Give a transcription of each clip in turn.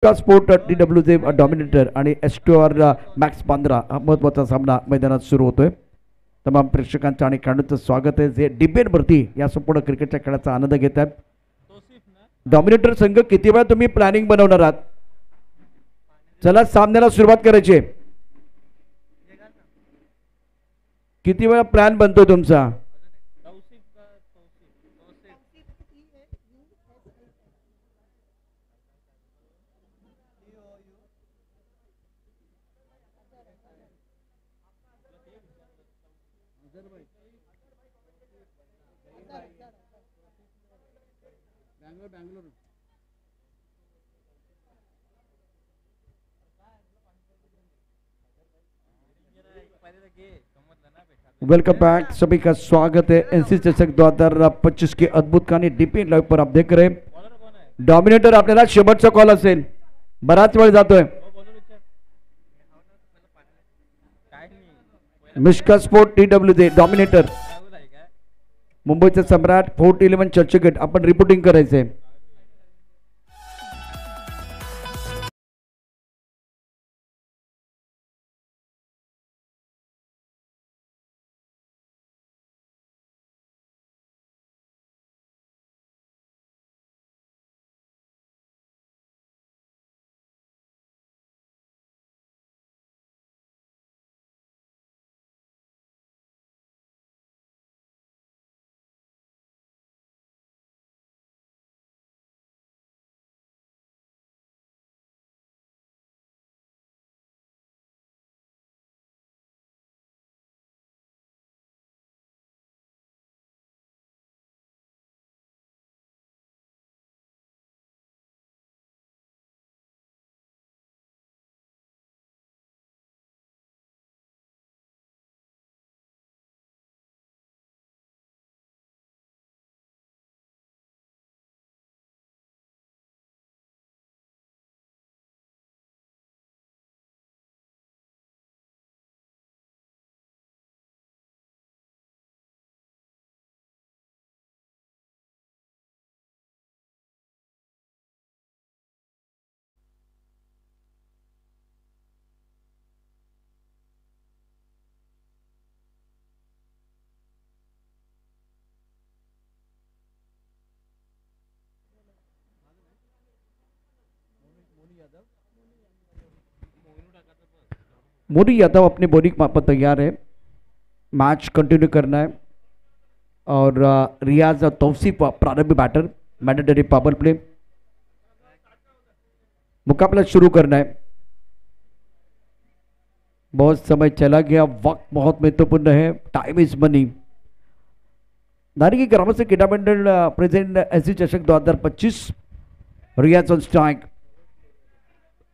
Sport DWJ dominator आणि S2R max Bandra हा महत्त्वाचा सामना मैदानात सुरू होतोय. तमाम प्रेक्षकांचं आणि खेळाडूंचं स्वागत आहे जे डिबेटवरती या संपूर्ण क्रिकेटच्या खेळाचा आनंद घेत आहेत. डॉमिनेटर संघ किती वेळा तुम्ही प्लॅनिंग बनवणार आहात? चला सामन्याला सुरुवात करायची आहे. किती वेळा प्लॅन बनतो तुमचा? वेलकम बैक, सभी का स्वागत है एनसी चषक 2025 की अद्भुत कहानी डीपी लाइव पर आप देख रहे हैं. डॉमिनेटर आपल्याला शेवटचा कॉल असेल, बराच वेळ जातोय. मिश्का स्पोर्ट DWJ डॉमिनेटर मुंबईचे सम्राट 411 चर्चगेट आपण रिपोर्टिंग करायचंय. मोनी यादव अपने बॉलिंग पर तैयार है. मैच कंटिन्यू करना है और रियाज तौसीफ प्रारंभिक बैटर, मैंडेटरी पावर प्ले. मुकाबला शुरू करना है. बहुत समय चला गया, वक्त बहुत महत्वपूर्ण है. Time is money. नारिकी ग्राम से क्रीडा मंडल प्रेजेंट एससी चषक 2025. Riyaz on strike.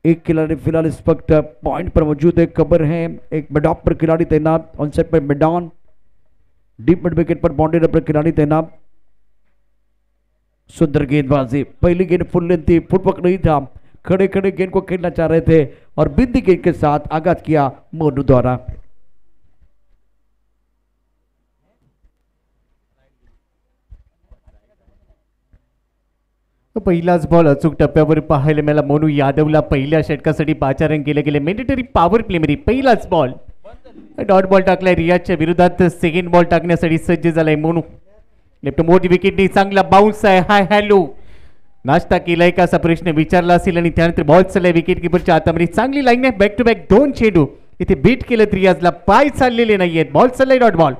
एक खिलाड़ी फिलहाल इस वक्त पॉइंट पर मौजूद है. कबर है, एक मिड ऑफ पर खिलाड़ी तैनात. ऑन सेट पर मिडॉन. डीप मिड विकेट पर बाउंड्री पर खिलाड़ी तैनात. सुंदर गेंदबाजी. पहली गेंद फुल लेंथ थी, फुटवर्क नहीं था. खड़े खड़े गेंद को खेलना चाह रहे थे और बिंदी गेंद के साथ आगाज किया मोनू द्वारा. पहिलाच बॉल अचूक टप्प्यावर पाहायला मिळाला. मोनू यादवला पहिल्या षटकासाठी पाचारण केले गेले. मॅन्डेटरी पॉवर प्ले मध्ये पहिलाच बॉल डॉट बॉल टाकलाय. रियाजच्या विरोधात सेकंड बॉल टाकण्यासाठी सज्ज झालाय मोनू. लेफ्ट मोठी विकेटने चांगला बाउन्स आहे. हाय हॅलो नाश्ता केलाय का असा प्रश्न विचारला असेल आणि त्यानंतर बॉल चाललाय विकेट किपरच्या हातामध्ये. चांगली लाईन आहे. बॅक टू बॅक दोन चेंडू इथे बीट केलं. रियाजला पाय चाललेले नाहीयेत. बॉल चाललाय डॉट बॉल.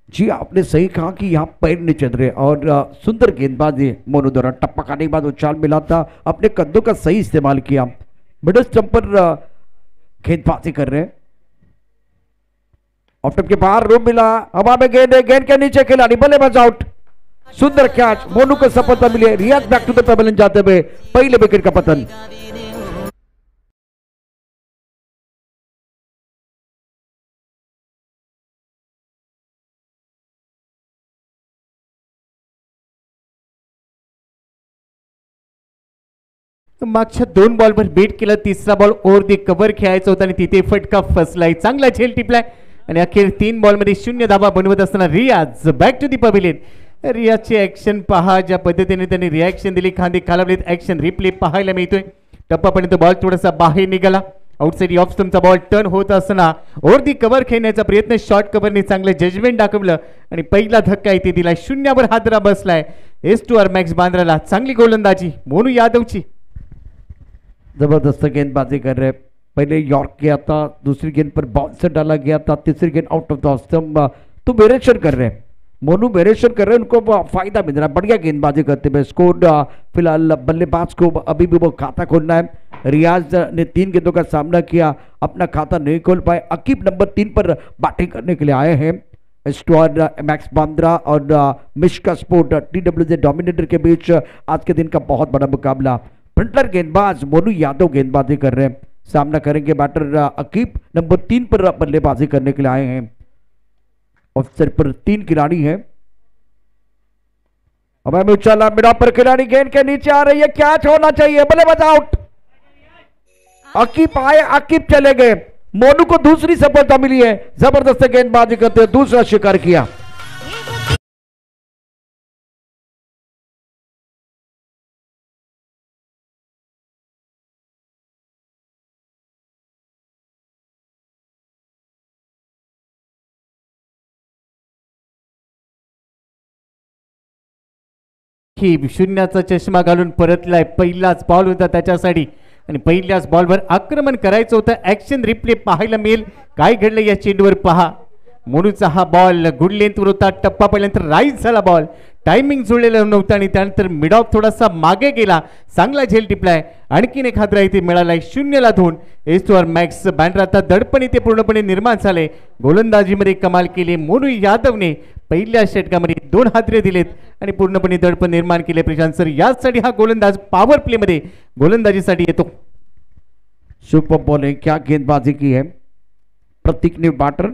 जी आपने सही कहा कि यहाँ पैर नहीं चल रहे और सुंदर गेंदबाजी मोनू द्वारा. टप्पा खाने के बाद उछाल मिला था, अपने कद्दों का सही इस्तेमाल किया. मिडल स्टंप पर गेंदबाजी कर रहे हैं. ऑफ स्टंप के बाहर रूम मिला. हवा में गेंद है, गेंद के नीचे खिलाड़ी बल्लेबाज आउट. सुंदर कैच. मोनू को सफलता मिली. रियाज बैक टू द पेवेलियन जाते हुए पहले विकेट का पतन. मागच्या दोन बॉलवर बेट केला. तिसरा बॉल ओव्हर दी कव्हर खेळायचा होता आणि तिथे फटका फसलाय. चांगला झेल टिपलाय आणि अखेर 3 बॉलमध्ये 0 धावा बनवत असताना Riyaz back to the pavilion. रियाजची ऍक्शन पहा, ज्या पद्धतीने त्यांनी रिॲक्शन दिली, खांदे खालावलेत. ऍक्शन रिप्ले पाहायला मिळतोय. टप्पापर्यंत बॉल थोडासा बाहेर निघाला. आउटसाइड ऑफ स्टंपचा बॉल टर्न होत असताना ओरती कव्हर खेळण्याचा प्रयत्न, शॉर्ट कव्हरने चांगलं जजमेंट दाखवलं आणि पहिला धक्का इथे दिलाय. शून्यावर हादरा बसलाय S2R मॅक्स बांद्राला. चांगली गोलंदाजी मोनू यादवची. जबरदस्त गेंदबाजी कर रहे. पहले यॉर्क किया था, दूसरी गेंद पर बाउंसर डाला गया था, तीसरी गेंद आउट ऑफ द स्टंप. तो वेरिएशन कर रहे हैं मोनू, वेरिएशन कर रहे हैं, उनको फायदा मिल रहा है. बढ़िया गेंदबाजी करते हुए स्कोर. फिलहाल बल्लेबाज को अभी भी वो खाता खोलना है. रियाज ने 3 गेंदों का सामना किया, अपना खाता नहीं खोल पाए. अकीब नंबर 3 पर बैटिंग करने के लिए आए हैं. S2R मैक्स बांद्रा और मिश्का स्पोर्ट TWJ डोमिनेटर के बीच आज के दिन का बहुत बड़ा मुकाबला. फ्रंटलर गेंदबाज मोनू यादव गेंदबाजी कर रहे हैं. सामना करेंगे बैटर अकीब नंबर 3 पर बल्लेबाजी करने के लिए आए हैं. ऑफसाइड पर 3 खिलाड़ी हैं. अब उछाला मिड ऑफ पर खिलाड़ी गेंद के नीचे आ रही है, कैच होना चाहिए, बल्लेबाज आउट. अकीब आए, अकीब चले गए. मोनू को दूसरी सफलता मिली है. जबरदस्त गेंदबाजी करते हुए दूसरा शिकार किया. ही शून्याचा चष्मा घालून परतलाय. पहिलाच बॉल होता त्याच्यासाठी आणि पहिल्याच बॉलवर आक्रमण करायचं होतं. ऍक्शन रिप्ले पाहायला मिळेल. काय घडलं या चेंडूवर पहा. मोनूचा हा बॉल गुड लेंथवर होता. टप्पा पहिल्यानंतर राईज झाला बॉल. टायमिंग जुळलेलं नव्हतं आणि त्यानंतर मिड ऑफ थोडासा मागे गेला. चांगला झेल टिपलाय. आणखीन एक हादरा इथे मिळालाय. 0-2. S2R max Bandra. आता दडपण इथे पूर्णपणे निर्माण झाले. गोलंदाजीमध्ये कमाल केली मोनू यादवने. पहिल्या षटकामध्ये 2 हादरे दिलेत आणि पूर्णपणे दडपण निर्माण केले. प्रशांत सर यासाठी हा गोलंदाज पॉवर प्ले मध्ये गोलंदाजीसाठी येतो. सुपर बॉलिंग, क्या गेंदबाजी की है प्रतीक ने बैटर.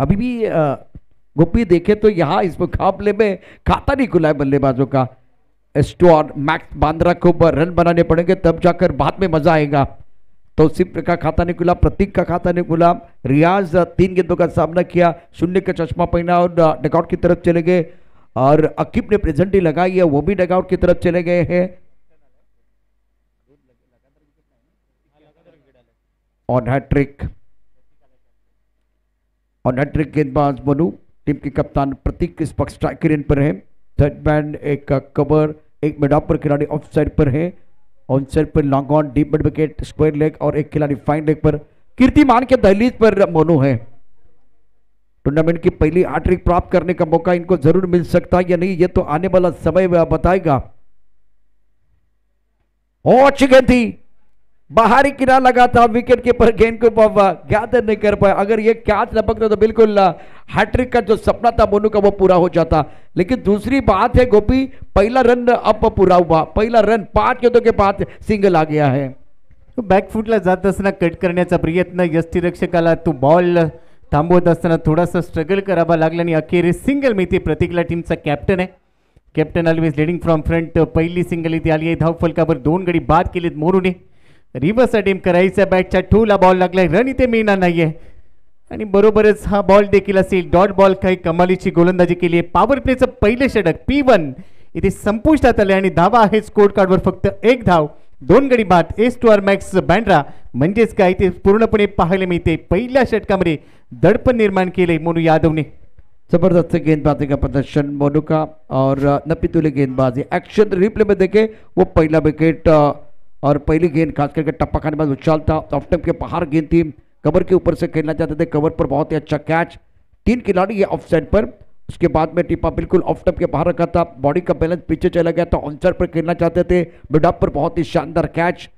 अभी भी गोपी देखे तो यहाँ इस मुकाबले में खाता नहीं खुला है बल्लेबाजों का. S2R मैक्स बांद्रा को रन बनाने पड़ेंगे तब जाकर बाद में मजा आएगा. तो सिर्फ का खाता नहीं खुला, प्रतीक का खाता नहीं खुला. रियाज 3 गेंदों का सामना किया, 0 का चश्मा पहना और डगआउट की तरफ चले गए. और अकीब ने प्रेजेंटी लगाई है, वो भी डगआउट की तरफ चले गए हैं. ऑन हैट्रिक गेंदबाज मोनू. टीम के कप्तान प्रतीक इस पक्ष स्ट्राइकर इन पर है. थर्ड मैन एक कवर, एक मिड ऑफ पर खिलाड़ी ऑफ साइड पर है. ऑन साइड पर long on, deep mid wicket, square leg और एक खिलाड़ी फाइन लेग पर. कीर्तिमान के दहलीज पर मोनू है. टूर्नामेंट की पहली हैट्रिक प्राप्त करने का मौका इनको जरूर मिल सकता है या नहीं, ये तो आने वाला समय बताएगा. अच्छी गेंद थी, बाहरी किनारा लगा था. विकेट कीपर गेंद को गैदर नहीं कर पाया. अगर ये कैच न पकड़ा तो बिल्कुल हैट्रिक का जो सपना था मोनू का वो पूरा हो जाता. लेकिन दूसरी बात है गोपी, पहला रन अब पूरा हुआ. पहला रन 5 गेंदों के बाद सिंगल आ गया है. बॅकफुटला जात असताना कट करण्याचा प्रयत्न, यष्टीरक्षकाला तो बॉल थांबवत असताना थोडासा स्ट्रगल करावा लागला आणि अखेर सिंगल मिळते. प्रतीकला टीमचा कॅप्टन आहे. Captain always leading from front. पहिली सिंगल इथे आली आहे. धावफलकावर 2 गडी बाद केलेत मोनूने. रिव्हर्स अटेम्प्ट करायचा, बॅटच्या ठूला बॉल लागलाय. रन इथे मिळणार नाहीये आणि बरोबरच हा बॉल देखील असेल. Dot ball. काही कमालीची गोलंदाजी केली आहे. पॉवर प्लेचं पहिले षटक P1 इथे संपुष्टात आले आणि धावा आहे स्कोर कार्डवर फक्त 1 धाव, 2 गडी बाद. S2R max Bandra. म्हणजेच काय ते पूर्णपणे पाहायला मिळते. पहिल्या षटकामध्ये दडपण निर्माण केले मोनू यादवने. जबरदस्त गेंदबाजी का प्रदर्शन मोनू का और नपीतुली गेंदबाजी. एक्शन रिप्ले में देखे वो पहला विकेट और पहली गेंद खास करके टप्पा खाने बाद उछाल था. ऑफ स्टंप के बाहर गेंद थी. कवर के ऊपर से खेलना चाहते थे. कवर पर बहुत ही अच्छा कैच. 3 खिलाड़ी ऑफ साइड पर. उसके बाद में टिप्पा बिल्कुल ऑफ स्टंप के बाहर रखा था. बॉडी का बैलेंस पीछे चला गया था. ऑन साइड पर खेलना चाहते थे. मिड ऑफ पर बहुत ही शानदार कैच.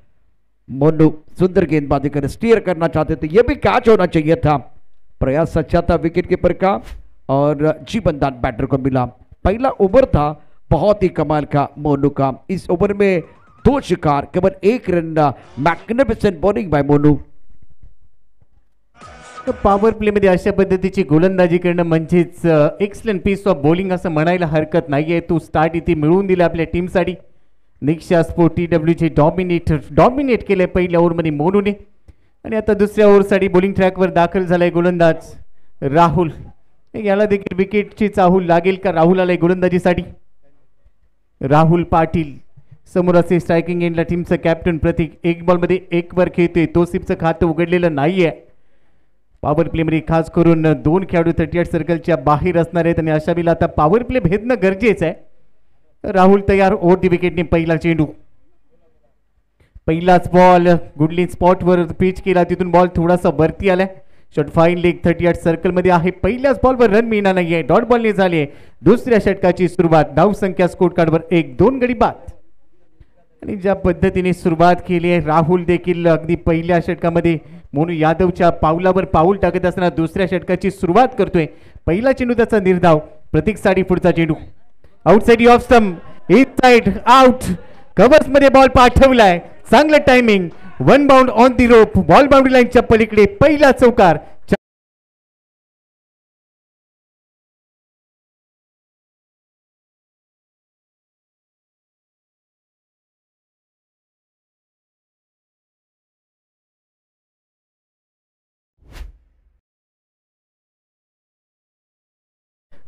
मोनू सुंदर गेंदबाजी कर स्टीयर करना चाहते थे. यह भी कैच होना चाहिए था. प्रयास अच्छा था विकेट कीपर का और जीवनदान बैटर को मिला. पहला ओवर था बहुत ही कमाल का मोनू का. इस ओवर में 2 शिकार, केवल 1 run. Magnificent bowling bye Monu. Power play मध्ये अशा पद्धतीची गोलंदाजी करणं म्हणजेच एक्सलंट पीस ऑफ बॉलिंग असं म्हणायला हरकत नाहीये. तो स्टार्ट इथे मिळवून दिला आपल्या टीमसाठी. निक्षा स्पोर्ट TWJ डॉमिनेट केलंय पहिल्या ओव्हरमध्ये मोनूने आणि आता दुसऱ्या ओव्हरसाठी बॉलिंग ट्रॅकवर दाखल झालाय गोलंदाज राहुल. याला देखील विकेटची चाहूल लागेल का? राहुल आलाय गोलंदाजीसाठी. राहुल पाटील समोर असे स्ट्रायकिंग एंडला टीमचं कॅप्टन प्रतीक 1 बॉलमध्ये 1 वर खेळतोय. तोसिफचं खातं उघडलेलं नाहीये. पॉवर प्लेमध्ये खास करून 2 खेळाडू 38 सर्कलच्या बाहेर असणार आहेत आणि अशा वेळेला आता पॉवर प्ले भेदणं गरजेचं आहे. राहुल तयार. ओव्हर दी विकेटने पहिला चेंडू. पहिलाच बॉल गुडली स्पॉटवर पिच केला. तिथून बॉल थोडासा वरती आलाय. शॉट फाईन लेग 38 सर्कलमध्ये आहे. पहिल्याच बॉलवर रन मिळणार नाहीये. डॉट बॉलने झाली आहे दुसऱ्या षटकाची सुरुवात. धाव संख्या स्कोर कार्डवर 1-2 गडी बाद. आणि ज्या पद्धतीने सुरुवात केली आहे राहुल देखील अगदी पहिल्या षटकामध्ये मोनू यादवच्या पावलावर पाऊल टाकत असताना दुसऱ्या षटकाची सुरुवात करतोय. पहिला चेंडू त्याचा निर्धाव. प्रतीक साठी पुढचा चेंडू. Outside off stump. East side out. Covers मध्ये बॉल पाठवलाय. चांगलं timing. 1 bound on the rope. Ball boundary लाईनच्या पलीकडे पहिला चौकार.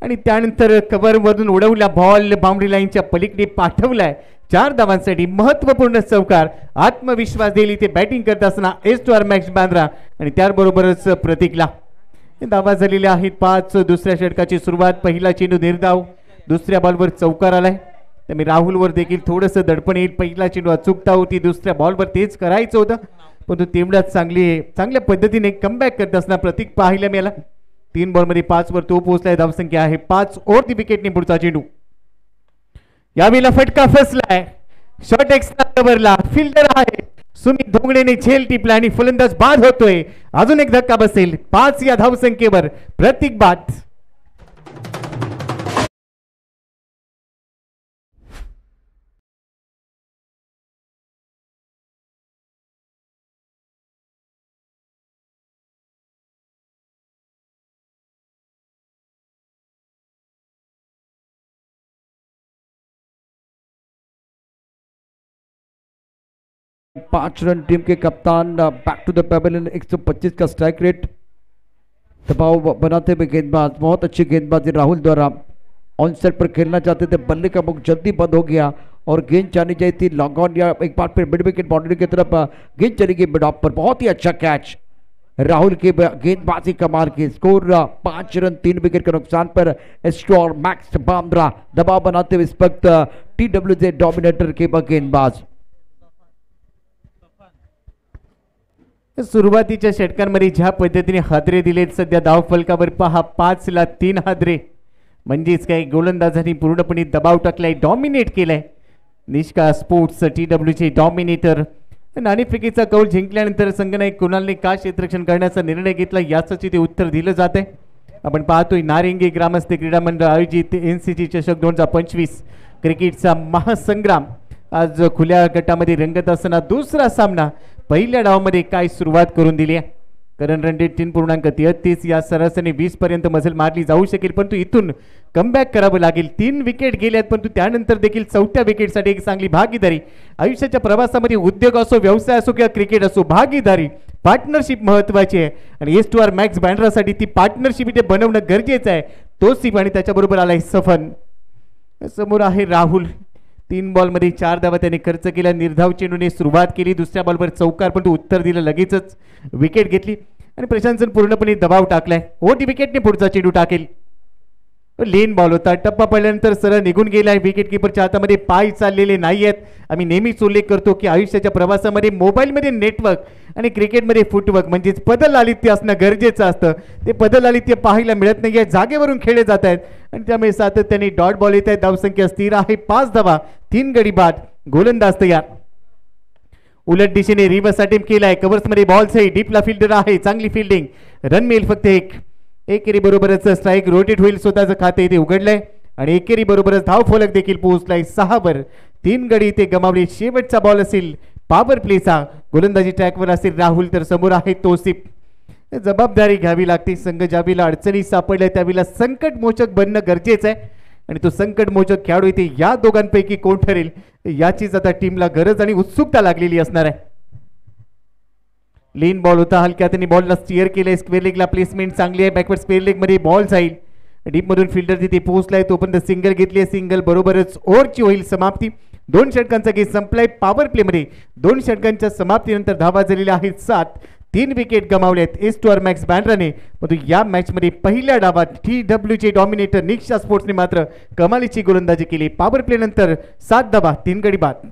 आणि त्यानंतर कव्हर वरून उडवला बॉल बाउंड्री लाईनच्या पलीकडे पाठवलाय. 4 धावांसाठी महत्वपूर्ण चौकार. आत्मविश्वास देईल इथे बॅटिंग करत असताना एस्टोआर मॅक्स बांद्रा आणि त्याबरोबरच प्रतीकला. धावा झालेल्या आहेत 5. दुसऱ्या षटकाची सुरुवात. पहिला चेंडू निर्धाव. दुसऱ्या बॉलवर चौकार आलाय. त्यामुळे राहुलवर देखील थोडंसं दडपण येईल. पहिला चेंडू अचूकता होती. दुसऱ्या बॉलवर तेच करायचं होतं परंतु तेवढ्याच चांगल्या पद्धतीने कमबॅक करत असताना प्रतीक पाहायला मिळाला. 3 बॉलमध्ये 5 वर तो पोहोचलाय. धावसंख्या आहे 5. ओव्हर दी विकेटने पुढचा चेंडू. यावेळेला फटका फसलाय. शॉट एक्स्ट्रा कव्हरला. फिल्डर आहे सुमित धोंगडेने झेल टिपला आणि फलंदाज बाद होतोय. अजून एक धक्का बसेल. 5 या धावसंख्येवर प्रतीक बाद. पांच रन टीम के कप्तान बैक टू द पेवेलियन. 125 का स्ट्राइक रेट. दबाव बनाते हुए गेंदबाज. बहुत अच्छी गेंदबाजी राहुल द्वारा. ऑन सेट पर खेलना चाहते थे. बल्ले का मुख जल्दी बंद हो गया और गेंद जानी चाहिए थी लॉन्ग ऑन या एक बार फिर मिड विकेट बाउंड्री की तरफ गेंद चली गई मिड ऑफ पर. बहुत ही अच्छा कैच राहुल की गेंदबाजी कमाल की. स्कोर 5 रन 3 विकेट के नुकसान पर एस्टोआर मैक्स बांद्रा दबाव बनाते हुए इस वक्त TWJ डोमिनेटर के गेंदबाज. सुरुवातीच्या षटकांमध्ये ज्या पद्धतीने हादरे दिलेत सध्या धाव फलकावर पहा. 5 ला 3 हादरे म्हणजेच काही गोलंदाजांनी पूर्णपणे दबाव टाकलाय. डॉमिनेट केलाय. Nishka sports TWJ dominator. नाणेफेकीचा Kaul जिंकल्यानंतर संघनायक कुणालने का क्षेत्ररक्षण करण्याचा निर्णय घेतला याच ते उत्तर दिलं जात आहे. आपण पाहतोय नारिंगी ग्रामस्थ क्रीडा मंडळ आयोजित NCC चषक 2025 क्रिकेटचा महासंग्राम आज खुल्या गटामध्ये रंगत असताना दुसरा सामना पहिल्या डावामध्ये काय सुरुवात करून दिली आहे. करंट रन रेट 3.33 या सरासरीने 20 पर्यंत मजल मारली जाऊ शकेल परंतु इथून कमबॅक करावं लागेल. 3 विकेट गेल्यात परंतु त्यानंतर देखील 4थ्या विकेटसाठी एक चांगली भागीदारी. आयुष्याच्या प्रवासामध्ये उद्योग असो व्यवसाय असो किंवा क्रिकेट असो भागीदारी पार्टनरशिप महत्वाची आहे आणि एस्टोआर मॅक्स बँड्रासाठी ती पार्टनरशिप इथे बनवणं गरजेचं आहे. तोसिफ आणि त्याच्याबरोबर आलाय सफन. समोर आहे राहुल. 3 बॉलमध्ये 4 धावा त्याने खर्च केल्या. निर्धाव चेंडूने सुरुवात केली. दुसऱ्या बॉलवर चौकार पण उत्तर दिलं. लगेचच विकेट घेतली आणि प्रशांतन पूर्णपणे दबाव टाकलाय. ओटी विकेटने पुढचा चेंडू टाकेल. लेन बॉल होता. टप्पा पडल्यानंतर सरळ निघून गेलाय. विकेट किपरच्या हातामध्ये पाय चाललेले नाही आहेत. आम्ही नेहमीच उल्लेख करतो की आयुष्याच्या प्रवासामध्ये मोबाईलमध्ये नेटवर्क आणि क्रिकेटमध्ये फुटवर्क म्हणजेच पदलालित्य असणं गरजेचं असतं. ते पदलालित्य पाहायला मिळत नाही आहे. जागेवरून खेळले जात आहेत आणि त्यामुळे सातत्याने डॉट बॉल येत आहेत. धावसंख्या स्थिर आहे 5 धावा 3 गडी बाद. गोलंदाज तयार. उलट दिशेने रिव्हर्स अटेम्प्ट केलाय. कव्हर्समध्ये बॉल सही. डीपला फिल्डर आहे. चांगली फिल्डिंग. रन मिळेल फक्त एकेरी बरोबरच स्ट्राइक रोटेट होईल. स्वतःचं खाते इथे उघडलंय आणि एकेरी बरोबरच धाव फलक देखील पोहोचलाय 6 वर. 3 गडी इथे गमावले. शेवटचा बॉल असेल पॉवर प्लेचा. गोलंदाजी ट्रॅकवर असेल राहुल तर समोर आहे तोसिफ. जबाबदारी घ्यावी लागते. संघ ज्यावेळेला अडचणी सापडल्या त्यावेळेला संकटमोचक बनणं गरजेचं आहे आणि तो संकटमोचक खेळाडू इथे या दोघांपैकी कोण ठरेल याचीच आता टीमला गरज आणि उत्सुकता लागलेली असणार आहे. लेन बॉल होता. हलक्या त्यांनी बॉलला स्टिअर केलंय. स्क्वेअर लेगला प्लेसमेंट चांगली आहे. बॅकवर्ड स्क्वेअर लेग मध्ये बॉल जाईल. डीप मधून फिल्डर तिथे पोहोचलाय. तोपर्यंत सिंगल घेतली. सिंगल बरोबरच ओव्हरची होईल समाप्ती. 2 षटकांचा गेम संपलाय पॉवर प्ले मध्ये 2 षटकांच्या समाप्तीनंतर धावा झालेल्या आहेत 7 3 विकेट गमावलेत एस2आर मॅक्स बँड्राने. परंतु या मॅच मध्ये पहिल्या डावात TWJ डॉमिनेटर निक्षा स्पोर्ट्सने मात्र कमालीची गोलंदाजी केली. पॉवर प्ले नंतर 7 धावा 3 गडी बाद.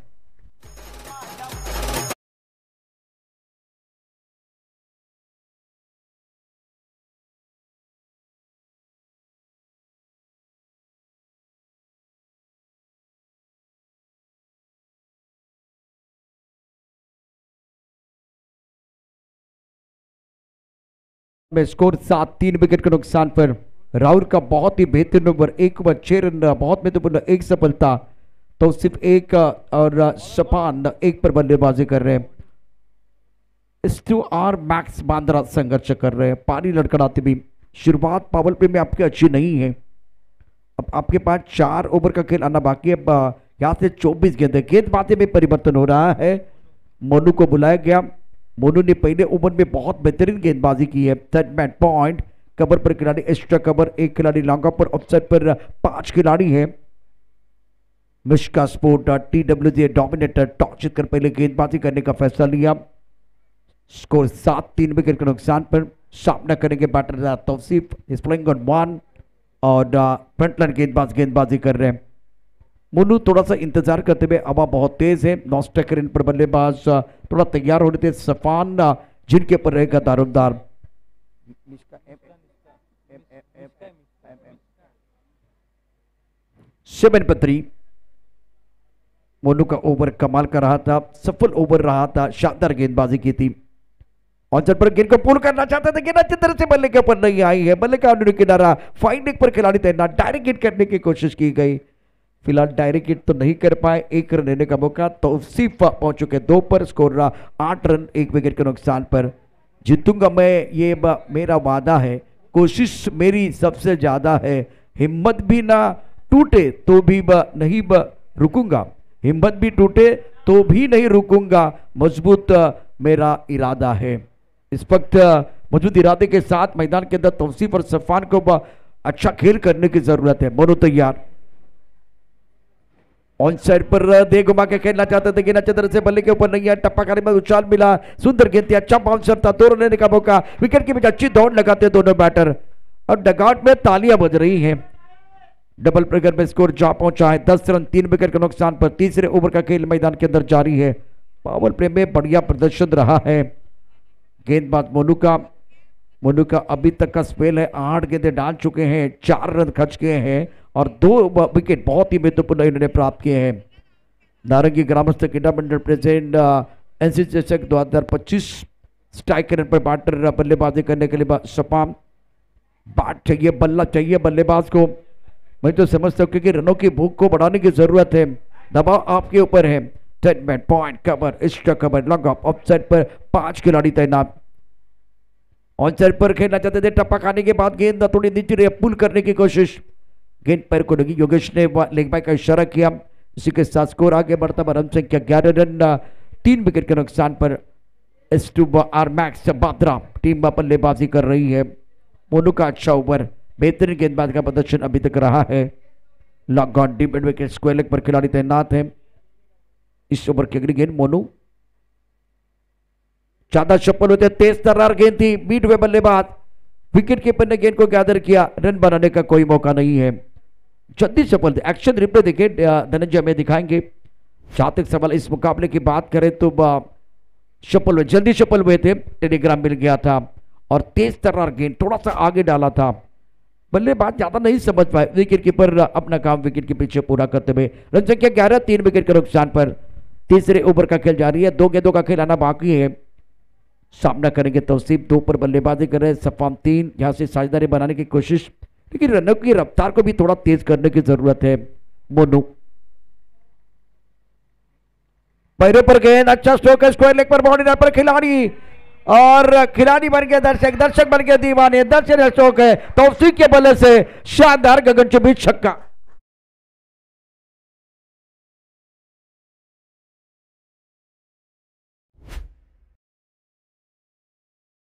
में स्कोर 7 3 विकेट के नुकसान पर राहुल का बहुत ही बेहतरीन ओवर 1 ओवर 6 रन बहुत महत्वपूर्ण एक सफलता. तो सिर्फ एक और सपान 1 पर बल्लेबाजी कर रहे हैं. एस2आर मैक्स बांद्रा संघर्ष कर रहे हैं. पानी लड़खड़ाते भी शुरुआत पावर प्ले में आपकी अच्छी नहीं है. अब आपके पास 4 ओवर का खेल आना बाकी है. यहाँ से 24 गेंदें गेंदबाजी में परिवर्तन हो रहा है. मोनू को बुलाया गया. मोनू ने पहले ओवर में बहुत बेहतरीन गेंदबाजी की है. सेटमैट पॉइंट कवर पर खिलाड़ी एक्स्ट्रा कवर 1 खिलाड़ी लॉन्ग ऑफ पर ऑफसाइड पर 5 खिलाड़ी है. Mishka sport TWJ dominator toss जीतकर पहले गेंदबाजी करने का फैसला लिया. स्कोर 7 3 विकेट के नुकसान पर सामना करेंगे batter Tausif is playing on 1 और फ्रंटलाइन गेंदबाजी कर रहे हैं. मोनू थोड़ा सा इंतजार करते हुए हवा बहुत तेज है. नॉन स्ट्राइकर इन पर बल्लेबाज थोड़ा तैयार हो रहे थे. सफान जिनके ऊपर रहेगा दारोमदार. 7 पर 3. मोनू का ओवर कमाल का रहा था. सफल ओवर रहा था. शानदार गेंदबाजी की थी. ऑन पर गेंद को पुल करना चाहते थे. गेंद अच्छी तरह से बल्ले के ऊपर नहीं आई है. बल्ले का किनारा फाइंडिंग पर खिलाड़ी तैनात. डायरेक्ट हिट करने की कोशिश की गई. फिलहाल डायरेक्ट हिट तो नहीं कर पाए. 1 रन लेने का मौका. तौसीफ पहुंच चुके 2 पर. स्कोर रहा 8 रन 1 विकेट के नुकसान पर. जीतूंगा मैं ये मेरा वादा है. कोशिश मेरी सबसे ज्यादा है. हिम्मत भी ना टूटे तो भी नहीं रुकूंगा. हिम्मत भी टूटे तो भी नहीं रुकूंगा. मजबूत मेरा इरादा है. इस वक्त मजबूत इरादे के साथ मैदान के अंदर तौसीफ और सफान को अच्छा खेल करने की जरूरत है. मोनू तैयार. ऑन साइड पर दे घुमा के खेलना चाहते थे. गेंद अच्छी तरह से बल्ले के ऊपर नहीं है. टप्पा खाने में उछाल मिला. सुंदर गेंद थी. अच्छा बाउंसर था. 2 रन लेने का मौका. विकेट के बीच अच्छी दौड़ लगाते दोनों बैटर और डगआउट में तालियां बज रही हैं. डबल प्रेगर में स्कोर जा पहुंचा है 10 रन 3 विकेट के नुकसान पर. तीसरे ओवर का खेल मैदान के अंदर जारी है. पावर प्ले में बढ़िया प्रदर्शन रहा है. गेंदबाज मोनू का अभी तक का स्पेल है 8 गेंदें डाल चुके हैं. 4 रन खर्च किए हैं और 2 विकेट बहुत ही महत्वपूर्ण इन्होंने प्राप्त किए हैं. नारंगी ग्रामस्थ क्रीडा मंडल प्रेसिडेंट NC चषक 2025 स्ट्राइक रन पर बैटर बल्लेबाजी करने के लिए सपाम. बाट चाहिए, बल्ला चाहिए बल्लेबाज को. मैं तो समझता हूँ क्योंकि रनों की भूख को बढ़ाने की जरूरत है. दबाव आपके ऊपर है. सेटमैट point cover extra cover long off offside पर 5 खिलाड़ी तैनात. ऑन साइड पर खेलना चाहते थे. टप्पा खाने के बाद गेंद थोड़ी नीचे रही. पुल करने की कोशिश. गेंद पैर को लगी. योगेश ने लेग बाय का इशारा किया. इसी के साथ स्कोर आगे बढ़ता रन संख्या 11 रन 3 विकेट के नुकसान पर. एस2आर मैक्स बांद्रा टीम बल्लेबाजी कर रही है. मोनू का अच्छा ओवर. बेहतरीन गेंदबाज का प्रदर्शन अभी तक रहा है. Long on deep mid wicket square leg पर खिलाड़ी तैनात है. इस ओवर की अगली गेंद मोनू ज्यादा सफल होते. तेज तर्रार गेंद थी. बीट हुए बल्लेबाज. विकेट कीपर ने गेंद को गैदर किया. रन बनाने का कोई मौका नहीं है. जल्दी सफल थे. एक्शन रिप्ले देखिए धनंजय हमें दिखाएंगे. जहां तक सवाल इस मुकाबले की बात करें तो सफल हुए, जल्दी सफल हुए थे. टेलीग्राम मिल गया था और तेज तर्रार गेंद थोड़ा सा आगे डाला था. बल्लेबाज ज्यादा नहीं समझ पाए. विकेट कीपर अपना काम विकेट के पीछे पूरा करते हुए. रन संख्या 11 3 विकेट के नुकसान पर. तीसरे ओवर का खेल जारी है. 2 गेंदों का खेल आना बाकी है. सामना करेंगे तौसीफ. 2 पर बल्लेबाजी कर रहे हैं. सफान 3 यहां से साझेदारी बनाने की कोशिश. लेकिन रनों की रफ्तार को भी थोड़ा तेज करने की जरूरत है. मोनू पैरों पर गेंद. अच्छा स्ट्रोक है. स्क्वायर लेग पर बाउंड्री पर खिलाड़ी और खिलाड़ी बन गया दर्शक. दर्शक बन गया दीवाने. दर्शक स्ट्रोक है. तौसीफ के बल्ले से शानदार गगनचुंबी छक्का.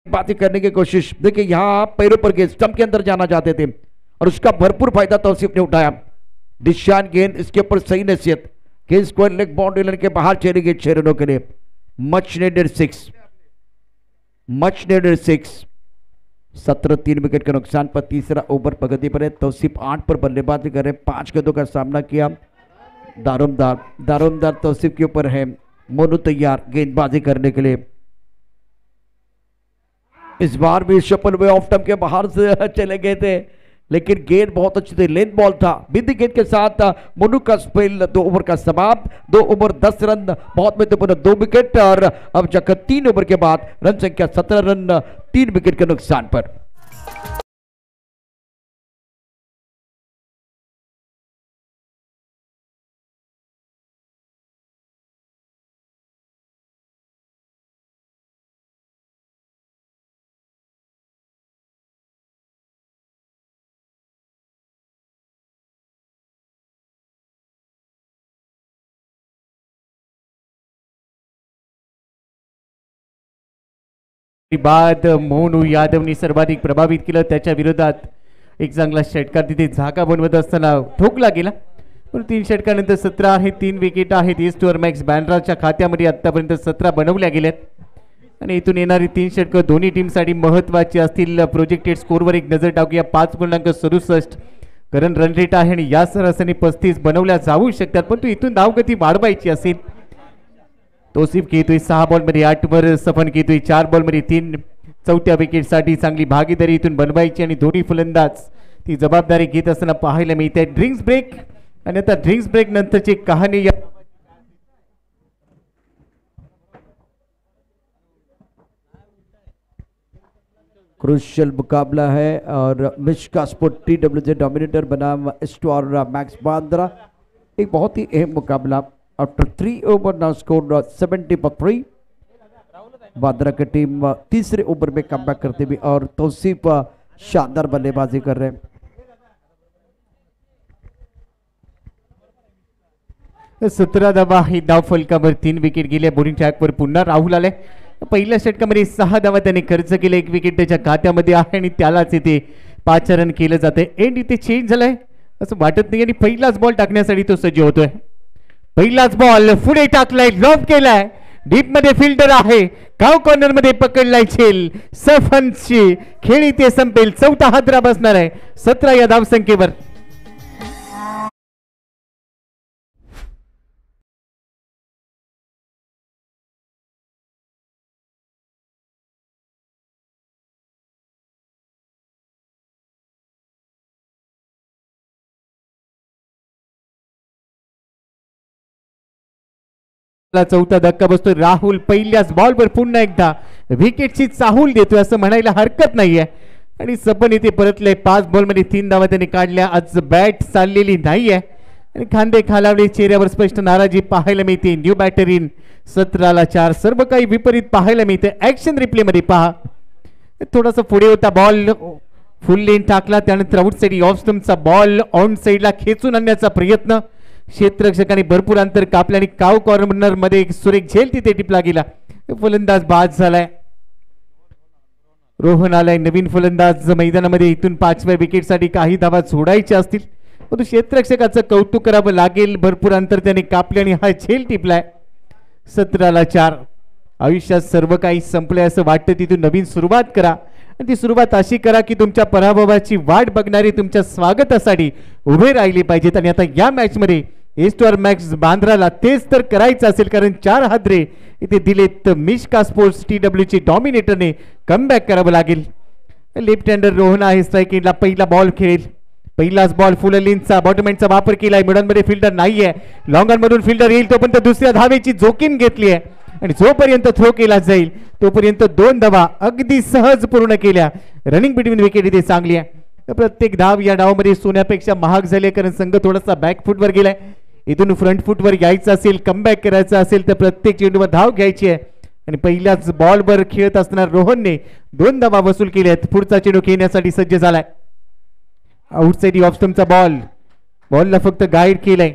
बातें करने की कोशिश. देखिए यहां पैरों पर गेंद स्टंप के अंदर जाना चाहते थे और उसका भरपूर फायदा तौसीफ ने उठाया. दिशान गेंद इसके ऊपर सही नसीहत. कि स्क्वायर लेग बाउंड्री लाइन के बाहर चली गई 6 रनों के लिए। मच नेडेड 6 17-3 विकेट के नुकसान पर तीसरा ओवर प्रगति पर है। तौसीफ 8 पर बल्लेबाजी कर रहे, 5 गेंदों का सामना किया। दारोमदार तौसीफ के ऊपर है। मोनू तैयार गेंदबाजी करने के लिए। इस बार भी शफल वे ऑफ टर्म के बाहर से चले गए थे, लेकिन गेंद बहुत अच्छी थी, लेंथ बॉल था। बिंदी गेंद के साथ मोनू का स्पेल 2 ओवर का समाप्त। 2 ओवर 10 रन, बहुत महत्वपूर्ण 2 विकेट। और अब जाकर 3 ओवर के बाद रन संख्या 17 रन 3 विकेट के नुकसान पर। बाद मोनू यादवनी सर्वाधिक प्रभावित केलं, त्याच्या विरोधात एक चांगला षटकार तिथे झाका बनवत असताना ठोकला गेला। पण 3 षटकानंतर 17 आहेत, 3 विकेट आहेत। ईस्ट ओव्हर मॅक्स बँड्राच्या खात्यामध्ये आतापर्यंत 17 बनवल्या गेल्यात आणि इथून येणारी 3 षटकं दोन्ही टीमसाठी महत्त्वाची असतील। प्रोजेक्टेड स्कोरवर एक नजर टाकूया। 5.67 करंट रन रेट आहे आणि या सरासरी 35 बनवल्या जाऊ शकतात, पण इथून धावगती वाढवायची असेल। तौसीफ घेतोय 6 बॉलमध्ये 8 वर, सफन घेतोय 4 बॉलमध्ये 3। चौथ्या विकेटसाठी चांगली भागीदारी इथून बनवायची आणि दोन्ही फलंदाज ती जबाबदारी घेत असताना पाहायला मिळते। ड्रिंक्स ब्रेक आणि आता ड्रिंक्स ब्रेक नंतरची कहाणी या क्रूशियल मुकाबला है और मिशका स्पोर्ट TWJ डोमिनेटर बनाम ईस्ट ओवर मैक्स बांद्रा। एक बहुत ही अहम मुकाबला। आफ्टर 3 ओवर नाउ स्कोर 70 पर 3। बांद्रा की टीम तीसरे ओवर में कमबैक करते हुए और तौसीफ शानदार बल्लेबाजी कर रहे हैं। 17 धावा ही धाव फलकावर 3 विकेट गेले। बोलिंग ट्रॅकवर पुन्हा राहुल आले। पहिल्या षटकामध्ये 6 धावा त्यांनी खर्च केले, 1 विकेट त्याच्या खात्यामध्ये आहे आणि त्यालाच इथे 5 रन केलं जाते। एंड इथे चेंज झालाय असं वाटत नाही आणि पहिलाच बॉल टाकण्यासाठी तो सज्ज होतोय। पहिलाच बॉल पुढे टाकलाय, लॉब केलाय, डीप मध्ये फिल्डर आहे, काव कॉर्नर मध्ये पकडलाय झेल। सफनची खेळ इथे संपेल, 4था हादरा बसणार आहे 17 या धावसंख्येवर। चौथा धक्का बसतोय। राहुल पहिल्याच बॉलवर पुन्हा एकदा विकेटची चाहूल देतोय असं म्हणायला हरकत नाहीये आणि सपन इथे परतले। 5 बॉलमध्ये 3 धावा त्यांनी काढल्या। आज बॅट चाललेली नाहीये आणि खांदे खालावले, चेहऱ्यावर स्पष्ट नाराजी पाहायला मिळते। न्यू बॅटर इन 17 ला 4, सर्व काही विपरीत पाहायला मिळते। ऍक्शन रिप्ले मध्ये पहा, थोडासा पुढे होता बॉल, फुल लेन टाकला, त्यानंतर आउटसाइड ऑफ स्टंपचा बॉल ऑन साइडला खेचून आणण्याचा प्रयत्न, क्षेत्ररक्षकांनी भरपूर अंतर कापले आणि काव कॉर्नर मध्ये एक सुरेख झेल तिथे टिपला गेला। फलंदाज बाद झालाय, रोहन आलाय नवीन फलंदाज मैदानामध्ये। इथून 5व्या विकेटसाठी काही धावा सोडायच्या असतील, परंतु क्षेत्ररक्षकाचं कौतुक करावं लागेल, भरपूर अंतर त्याने कापले आणि हा झेल टिपलाय। 17 ला 4। आयुष्यात सर्व काही संपलंय असं वाटतं, तिथून नवीन सुरुवात करा आणि ती सुरुवात अशी करा की तुमच्या पराभवाची वाट बघणारी तुमच्या स्वागतासाठी उभे राहिले पाहिजेत। आणि आता या मॅच मध्ये ईस्ट ओव्हर मॅक्स बांद्राला तेच तर करायचं असेल, कारण 4 हादरे इथे दिलेत। मिशका स्पोर्ट्स TWC डॉमिनेटरने कमबॅक करावं लागेल। लेफ्ट हँडर रोहन आहे स्ट्राईक एंडला, पहिला बॉल खेळेल। पहिलाच बॉल फुल लेनचा बॉटम एंडचा वापर केलाय, मिडनमध्ये फिल्डर नाहीये, लॉंग ऑन मधून फिल्डर येईल तोपर्यंत दुसऱ्या धावेची जोखीम घेतली आहे आणि जोपर्यंत थ्रो केला जाईल तोपर्यंत 2 धावा अगदी सहज पूर्ण केल्या। रनिंग बिटवीन विकेट इथे चांगली आहे। प्रत्येक धाव या डावामध्ये सोन्यापेक्षा महाग झाले, कारण संघ थोडासा बॅक फुटवर गेलाय। इथून फ्रंट फुटवर यायचं असेल, कमबॅक करायचं असेल तर प्रत्येक चेंडूवर धाव घ्यायची आहे आणि पहिल्याच बॉलवर खेळत असताना रोहनने 2 धावा वसूल केल्यात। पुढचा चेंडू खेळण्यासाठी सज्ज झालाय। आउटसाइड ऑफ स्टंपचा बॉलला फक्त गाईड केलाय।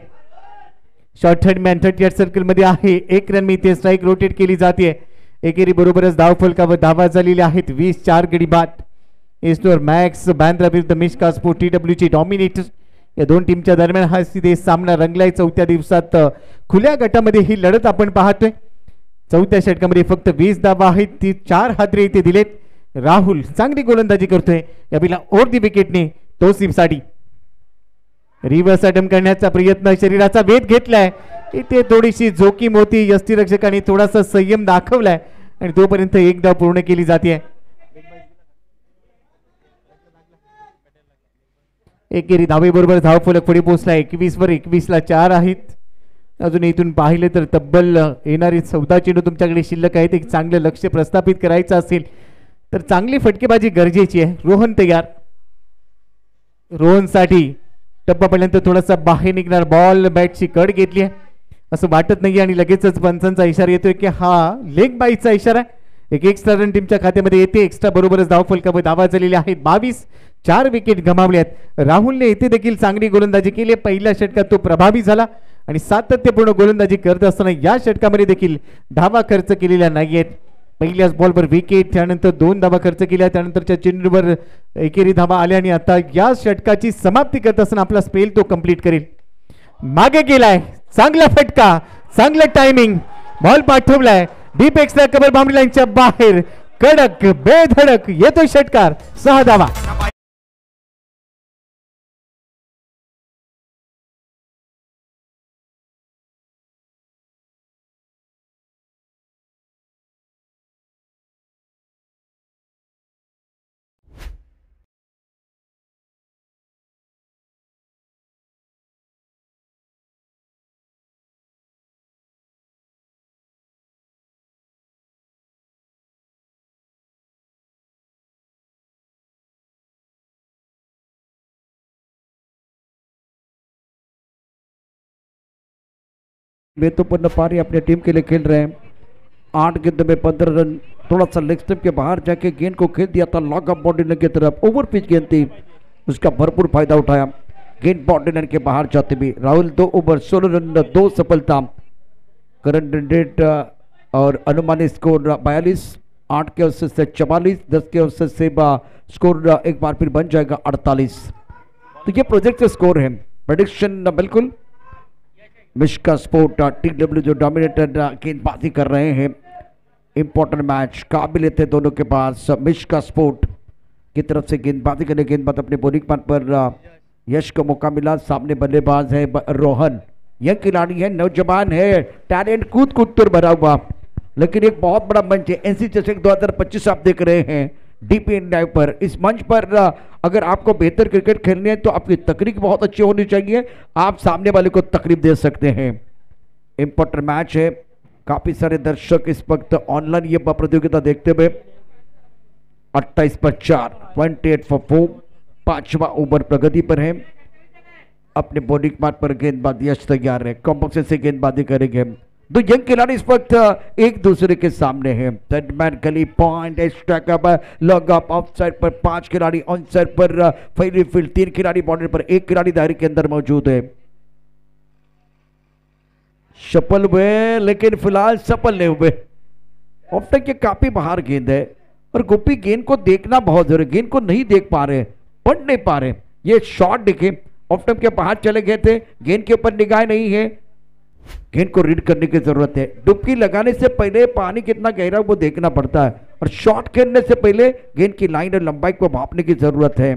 शॉर्ट हँड मॅन 38 सर्कल मध्ये आहे, 1 रन मिळते, स्ट्राईक रोटेट केली जाते। एकेरी बरोबरच धाव फलकावर धावा झालेल्या आहेत 20 4 गडी बाद। ईस्ट ओव्हर मॅक्स बांद्रा विरुद्ध मिशका स्पोर्ट TWC डॉमिनेटर या दोन टीमच्या दरम्यान हा सिधे सामना रंगलाय चौथ्या दिवसात खुल्या गटामध्ये ही लढत आपण पाहतोय. चौथ्या षटकामध्ये फक्त 20 धावा आहेत, ती 4 हादरे इथे दिलेत. राहुल चांगली गोलंदाजी करतोय या बिला ओव्हर दी विकेटने तोसिफसाठी. रिव्हर्स अटेम्प्ट करण्याचा प्रयत्न, शरीराचा वेध घेतलाय, इथे थोडीशी जोखीम होती, यष्टीरक्षकाने थोडासा संयम दाखवलाय आणि तोपर्यंत एक धाव पूर्ण केली जाते. एकेरी धावेबरोबर धावफलक पुढे पोहोचला. 21 वर 21 ला 4 आहेत. अजून इथून पाहिले तर तब्बल येणारी 14 चेंडू तुमच्याकडे शिल्लक आहेत. एक चांगलं लक्ष प्रस्थापित करायचं असेल तर चांगली फटकेबाजी गरजेची आहे. रोहन तयार. रोहनसाठी टप्प्यापर्यंत थोडासा बाहेर निघणार बॉल, बॅटची कड घेतली आहे असं वाटत नाही आणि लगेचच पंचांचा इशारा येतोय की हा लेग बाईचा इशारा आहे. एक एक्स्ट्रा रन टीमच्या खात्यामध्ये येते. एक्स्ट्रा बरोबरच धावफलकावर धावा झालेल्या आहेत 22. 4 विकेट गमावल्यात. राहुलने येथे देखील चांगली गोलंदाजी केली. पहिल्या षटकात तो प्रभावी झाला आणि सातत्यपूर्ण गोलंदाजी करत असताना या षटकामध्ये देखील धावा खर्च केलेल्या नाहीयेत. पहिल्याच बॉलवर विकेट, त्यानंतर 2 धावा खर्च केल्या, त्यानंतरच्या चेंडूवर एकेरी धावा आल्या आणि आता या षटकाची समाप्ती करत असताना आपला स्पेल तो कंप्लीट करेल. मागे गेलाय, चांगला फटका, चांगलं टायमिंग, बॉल पाठवलाय डीप एक्स्ट्रा कव्हर बाउंड्री लाईनच्या बाहेर, कडक बेधडक येतोय षटकार. 6 धावा. महत्वपूर्ण पारी अपने टीम के लिए खेल रहे हैं. 8 गेंद में 15 रन. थोड़ा सा लेग स्टंप के बाहर जाके गेंद को खेल दिया था लॉक अप बॉडी की तरफ. ओवर पिच गेंद थी, उसका भरपूर फायदा उठाया. गेंद बॉडी के बाहर जाते भी राहुल 2 ओवर 16 रन 2 सफलता. करंट रेट और अनुमानित स्कोर 42. 8 के अवसर से 44, 10 के अवसर से स्कोर एक बार फिर बन जाएगा 48. तो ये प्रोजेक्ट से स्कोर है. प्रेडिक्शन बिल्कुल मिश्का स्पोर्ट TW जो डोमिनेटर गेंदबाजी कर रहे हैं. इंपॉर्टेंट मैच काबिलियत है दोनों के पास. मिश्का स्पोर्ट की तरफ से गेंदबाजी करने गेंदबाज अपने बॉलिंग पार्ट पर यश को मौका मिला. सामने बल्लेबाज है रोहन. यह खिलाड़ी है, नौजवान है, टैलेंट कूद कूद कर भरा हुआ, लेकिन एक बहुत बड़ा मंच है. NC चषक 2025 आप देख रहे हैं DPN लाइव पर. इस मंच पर अगर आपको बेहतर क्रिकेट खेलनी है तो आपकी तकनीक बहुत अच्छी होनी चाहिए. आप सामने वाले को तकलीफ दे सकते हैं. इंपॉर्टेंट मैच है. काफी सारे दर्शक इस वक्त ऑनलाइन ये प्रतियोगिता देखते हुए. 28 पर 4, 28 for 4. 5वां ओवर प्रगति पर है. अपने बॉलिंग मार्ग पर गेंदबाजी यश तैयार है. कॉम्पक्शन से गेंदबाजी करेंगे. 2 यंग खिलाड़ी इस वक्त एक दूसरे के सामने हैं. थर्डमैन गली point log up of side पर 5 खिलाड़ी, ऑन साइड पर फैली फील्ड 3 खिलाड़ी, बाउंड्री पर 1 खिलाड़ी दायरे के अंदर मौजूद है. सफल हुए लेकिन फिलहाल सफल नहीं हुए. ऑफ तक ये काफी बाहर गेंद है और गोपी गेंद को देखना बहुत जरूरी. गेंद को नहीं देख पा रहे, पढ़ नहीं पा रहे. ये शॉट देखे ऑफ टर्म के बाहर चले गए थे. गेंद के ऊपर निगाह नहीं है. गेंद को रीड करने की जरूरत है. डुबकी लगाने से पहले पानी कितना गहरा वो देखना पड़ता है और शॉट खेलने से पहले गेंद की लाइन और लंबाई को मापने की जरूरत है.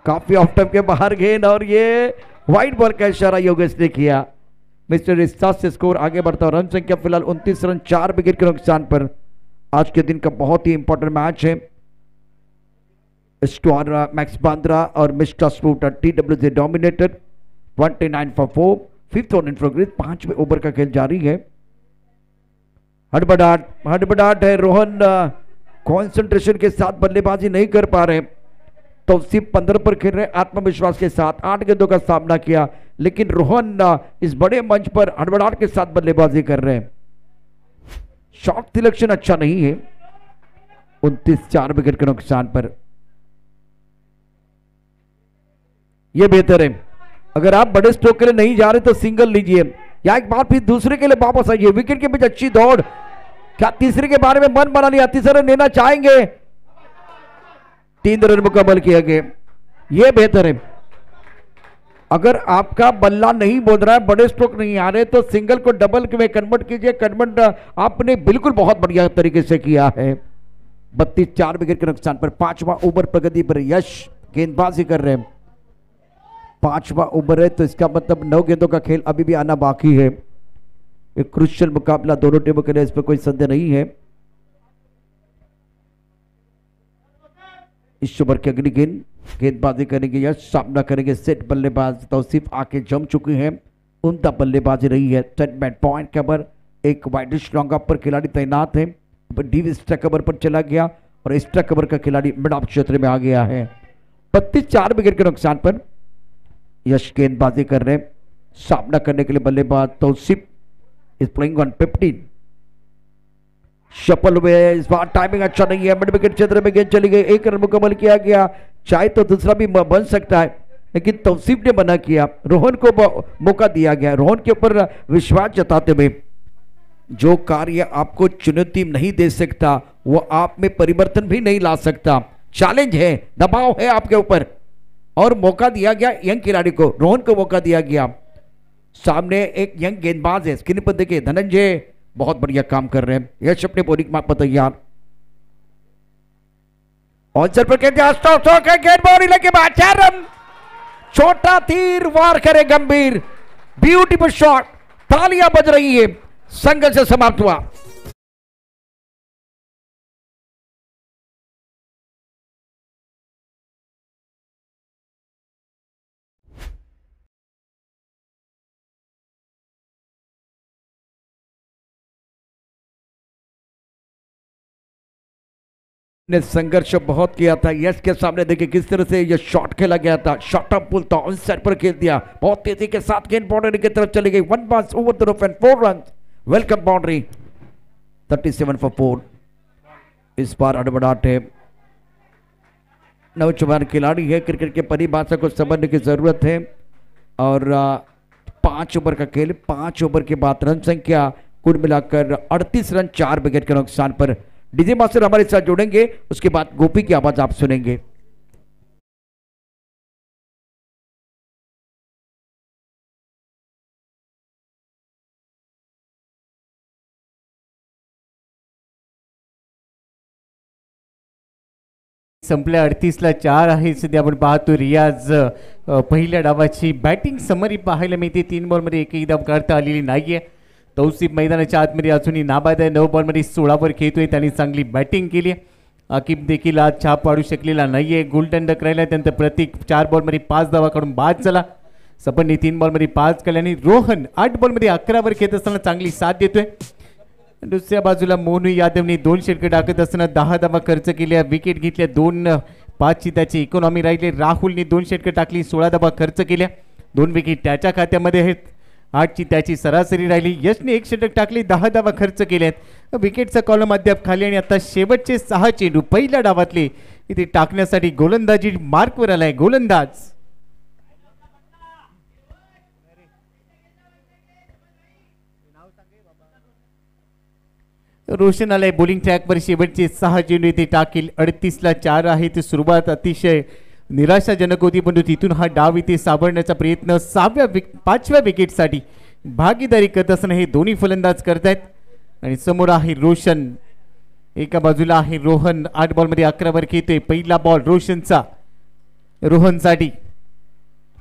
काफी ऑफ टर्म के बाहर गेंद और ये वाइड बॉल का इशारा योगेश ने किया. मिस्टर इस्तास से स्कोर आगे बढ़ता. रन संख्या फिलहाल 29 रन 4 विकेट के नुकसान पर. आज के दिन का बहुत ही इंपॉर्टेंट मैच है. स्टोर मैक्स बांद्रा और मिस्टर स्पोर्ट TW से dominated. 29 for 4. 5th over in progress. 5वें ओवर का खेल जारी है. हड़बड़ाहट है. रोहन कंसंट्रेशन के साथ बल्लेबाजी नहीं कर पा रहे. तो सिर्फ 15 पर खेल रहे. आत्मविश्वास के साथ 8 गेंदों का सामना किया, लेकिन रोहन इस बड़े मंच पर हड़बड़ाहट के साथ बल्लेबाजी कर रहे हैं. शॉट सिलेक्शन अच्छा नहीं है. 29 4 विकेट के नुकसान पर. यह बेहतर है. अगर आप बड़े स्ट्रोक के लिए नहीं जा रहे तो सिंगल लीजिए या एक बार फिर दूसरे के लिए वापस आइए. विकेट के बीच अच्छी दौड़. क्या तीसरे के बारे में मन बना लिया? तीसरा रन लेना चाहेंगे. 3 रन मुकम्मल किया गया. ये बेहतर है। अगर आपका बल्ला नहीं बोल रहा है, बड़े स्ट्रोक नहीं आ रहे, तो सिंगल को डबल में कन्वर्ट कीजिए। कन्वर्ट आपने बिल्कुल बहुत बढ़िया तरीके से किया है। 32 विकेट के नुकसान पर 5वां ओवर प्रगति पर यश गेंदबाजी कर रहे हैं। 5वां ओवर है तो इसका मतलब 9 गेंदों का खेल अभी भी आना बाकी है। एक क्रुशियल मुकाबला दोनों टीमों के लिए, इस पर कोई संदेह नहीं है। इस ओवर की अगली गेंदबाजी करेंगे यश, सामना करेंगे सेट बल्लेबाज तौसीफ आके जम चुकी हैं। उनका बल्लेबाजी रही है। सेटमेंट पॉइंट कवर, एक वाइडिश लॉन्ग अप पर खिलाड़ी तैनात है, डीप स्ट्राइक कवर पर चला गया और स्ट्राइक कवर का खिलाड़ी मिड ऑफ क्षेत्र में आ गया है। 32 विकेट के नुकसान पर यश गेंदबाजी कर रहे हैं। सामना करने के लिए बल्लेबाज Tausif is playing on 15। Shuffle हुए, इस बार टाइमिंग अच्छा नहीं है। मिड विकेट क्षेत्र में गेंद चली गई, 1 रन मुकम्मल किया गया। चाहे तो दूसरा भी बन सकता है, लेकिन तौसीफ ने मना किया। रोहन को मौका दिया गया। रोहन के ऊपर विश्वास जताते हुए, जो कार्य आपको चुनौती नहीं दे सकता वो आप में परिवर्तन भी नहीं ला सकता। चैलेंज है, दबाव है आपके ऊपर, और मौका दिया गया यंग खिलाड़ी को। रोहन को मौका दिया गया। सामने एक यंग गेंदबाज है, स्क्रीन पर देखिए धनंजय, बहुत बढ़िया काम कर रहे हैं। यश अपने बॉलिंग मार्क पर तैयार। ऑनसर पर गेंद लगे 4 रन। छोटा तीर वार करे गंभीर, ब्यूटीफुल शॉट, तालियां बज रही है। संघर्ष समाप्त हुआ। ने संघर्ष बहुत किया था। यश के सामने देखिए किस तरह से यह शॉट खेला गया था। शॉट अप पुल था, ऑन साइड पर खेल दिया, बहुत तेजी के साथ गेंद बाउंड्री की तरफ चली गई। 1 pass over the rough and 4 run. Welcome boundary, 37 for 4। इस बार अड़बड़ाहट है। नौजवान खिलाड़ी है, क्रिकेट के परिभाषा को समझने की जरूरत है। और 5 ओवर का खेल, 5 ओवर के बाद रन संख्या कुल मिलाकर 38 रन 4 विकेट के नुकसान पर। डीजे मास्टर हमारे साथ जुड़ेंगे, उसके बाद गोपी की आवाज आप सुनेंगे। संपल्या 38ला 4 आहे. सध्या आपण पाहतो रियाज पहिल्या डावाची बॅटिंग समरी पाहायला मिळते. 3 बॉलमध्ये एकही धाव काढता आलेली नाहीये. तौसीफ मैदानाच्या आतमध्ये अजूनही नाबाद आहे. 9 बॉलमध्ये 16 वर खेळतोय. त्यांनी चांगली बॅटिंग केली. आकिब देखील आज छाप पाडू शकलेला नाहीये. गोलंदाज राहिला, त्यानंतर प्रतीक 4 बॉलमध्ये 5 धावा काढून बाद झाला. सपनने 3 बॉलमध्ये 5 केले आणि रोहन 8 बॉलमध्ये 11 वर खेळत असताना चांगली साथ देतोय. दुसऱ्या बाजूला मोनू यादवने 2 षटके टाकत असताना 10 धावा खर्च केल्या, विकेट घेतल्या. 2-5 त्याची इकॉनॉमी राहिली. राहुलने 2 षटके टाकली, 16 धावा खर्च केल्या, 2 विकेट त्याच्या खात्यामध्ये आहेत. 8ची त्याची सरासरी राहिली. यशने 1 षटक टाकले, 10 धावा खर्च केल्यात. विकेटचा कॉलम अद्याप खाली आणि आता शेवटचे 6 चेंडू पहिल्या डावातले इथे टाकण्यासाठी गोलंदाजी मार्कवर आलाय गोलंदाज. रोशन आलाय बॉलिंग ट्रॅकवर. शेवटचे 6 चेंडू इथे टाकेल. 38ला 4 आहे. ती सुरुवात अतिशय निराशाजनक होती, परंतु तिथून हा डाव इथे सावरण्याचा प्रयत्न 5व्या विकेटसाठी भागीदारी करत असताना हे दोन्ही फलंदाज करतायत. आणि समोर आहे रोशन, एका बाजूला आहे रोहन. 8 बॉलमध्ये 11 वर खेळतोय. पहिला बॉल रोशनचा, रोहनसाठी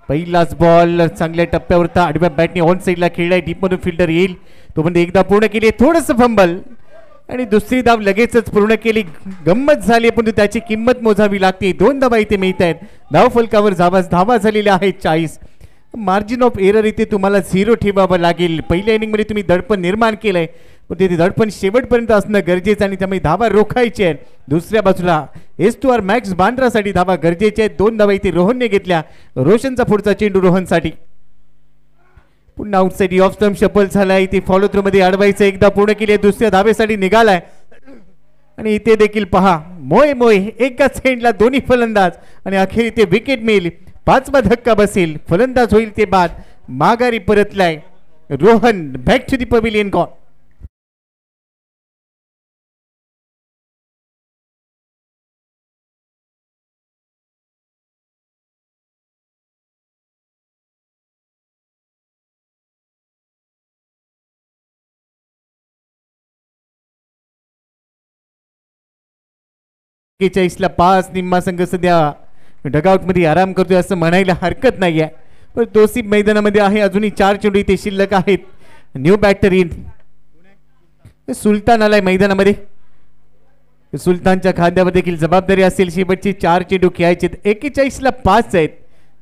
पहिलाच बॉल चांगल्या टप्प्यावर आडव्या बॅटने ऑन साईडला खेळलाय. डीपमधून फिल्डर येईल तो म्हणजे एकदा पूर्ण केली, थोडंसं फंबल आणि दुसरी धाव लगेचच पूर्ण केली. गंमत झाली, पण त्याची किंमत मोजावी लागते. 2 धावा इथे मिळत आहेत. धाव फलकावर धावा झालेल्या आहेत 40. मार्जिन ऑफ एरर इथे तुम्हाला 0 ठेवावं लागेल. पहिल्या इनिंगमध्ये तुम्ही दडपण निर्माण केलंय, पण तिथे दडपण शेवटपर्यंत असणं गरजेचं आणि त्यामुळे धावा रोखायची आहेत. दुसऱ्या बाजूला S2R मॅक्स बांद्रासाठी धावा गरजेच्या आहेत. 2 धावा इथे रोहनने घेतल्या. रोशनचा पुढचा चेंडू रोहनसाठी. पुन्हा आउटसाइड ऑफ स्टंप शफल झालाय. इथे फॉलो थ्रू मध्ये अडवायचं, एकदा पूर्ण केली, दुसऱ्या धावेसाठी निघालाय. आणि इथे देखील पहा मोय एकाच एंडला दोन्ही फलंदाज आणि अखेर इथे विकेट मिळेल. 5वा धक्का बसेल, फलंदाज होईल ते बाद. माघारी परतलाय Rohan. Back to the pavilion gone. 41ला 5 निम्मा संघ सध्या डगआउट मध्ये आराम करतोय असं म्हणायला हरकत नाहीये. पण तोसिफ मैदानामध्ये आहे, अजूनही 4 चेंडू इथे शिल्लक आहेत. न्यू बॅटर इन सुलतान आलाय मैदानामध्ये. सुलतानच्या खांद्यावर देखील जबाबदारी असेल. शेवटची 4 चेंडू खेळायचे. 41ला 5 आहेत.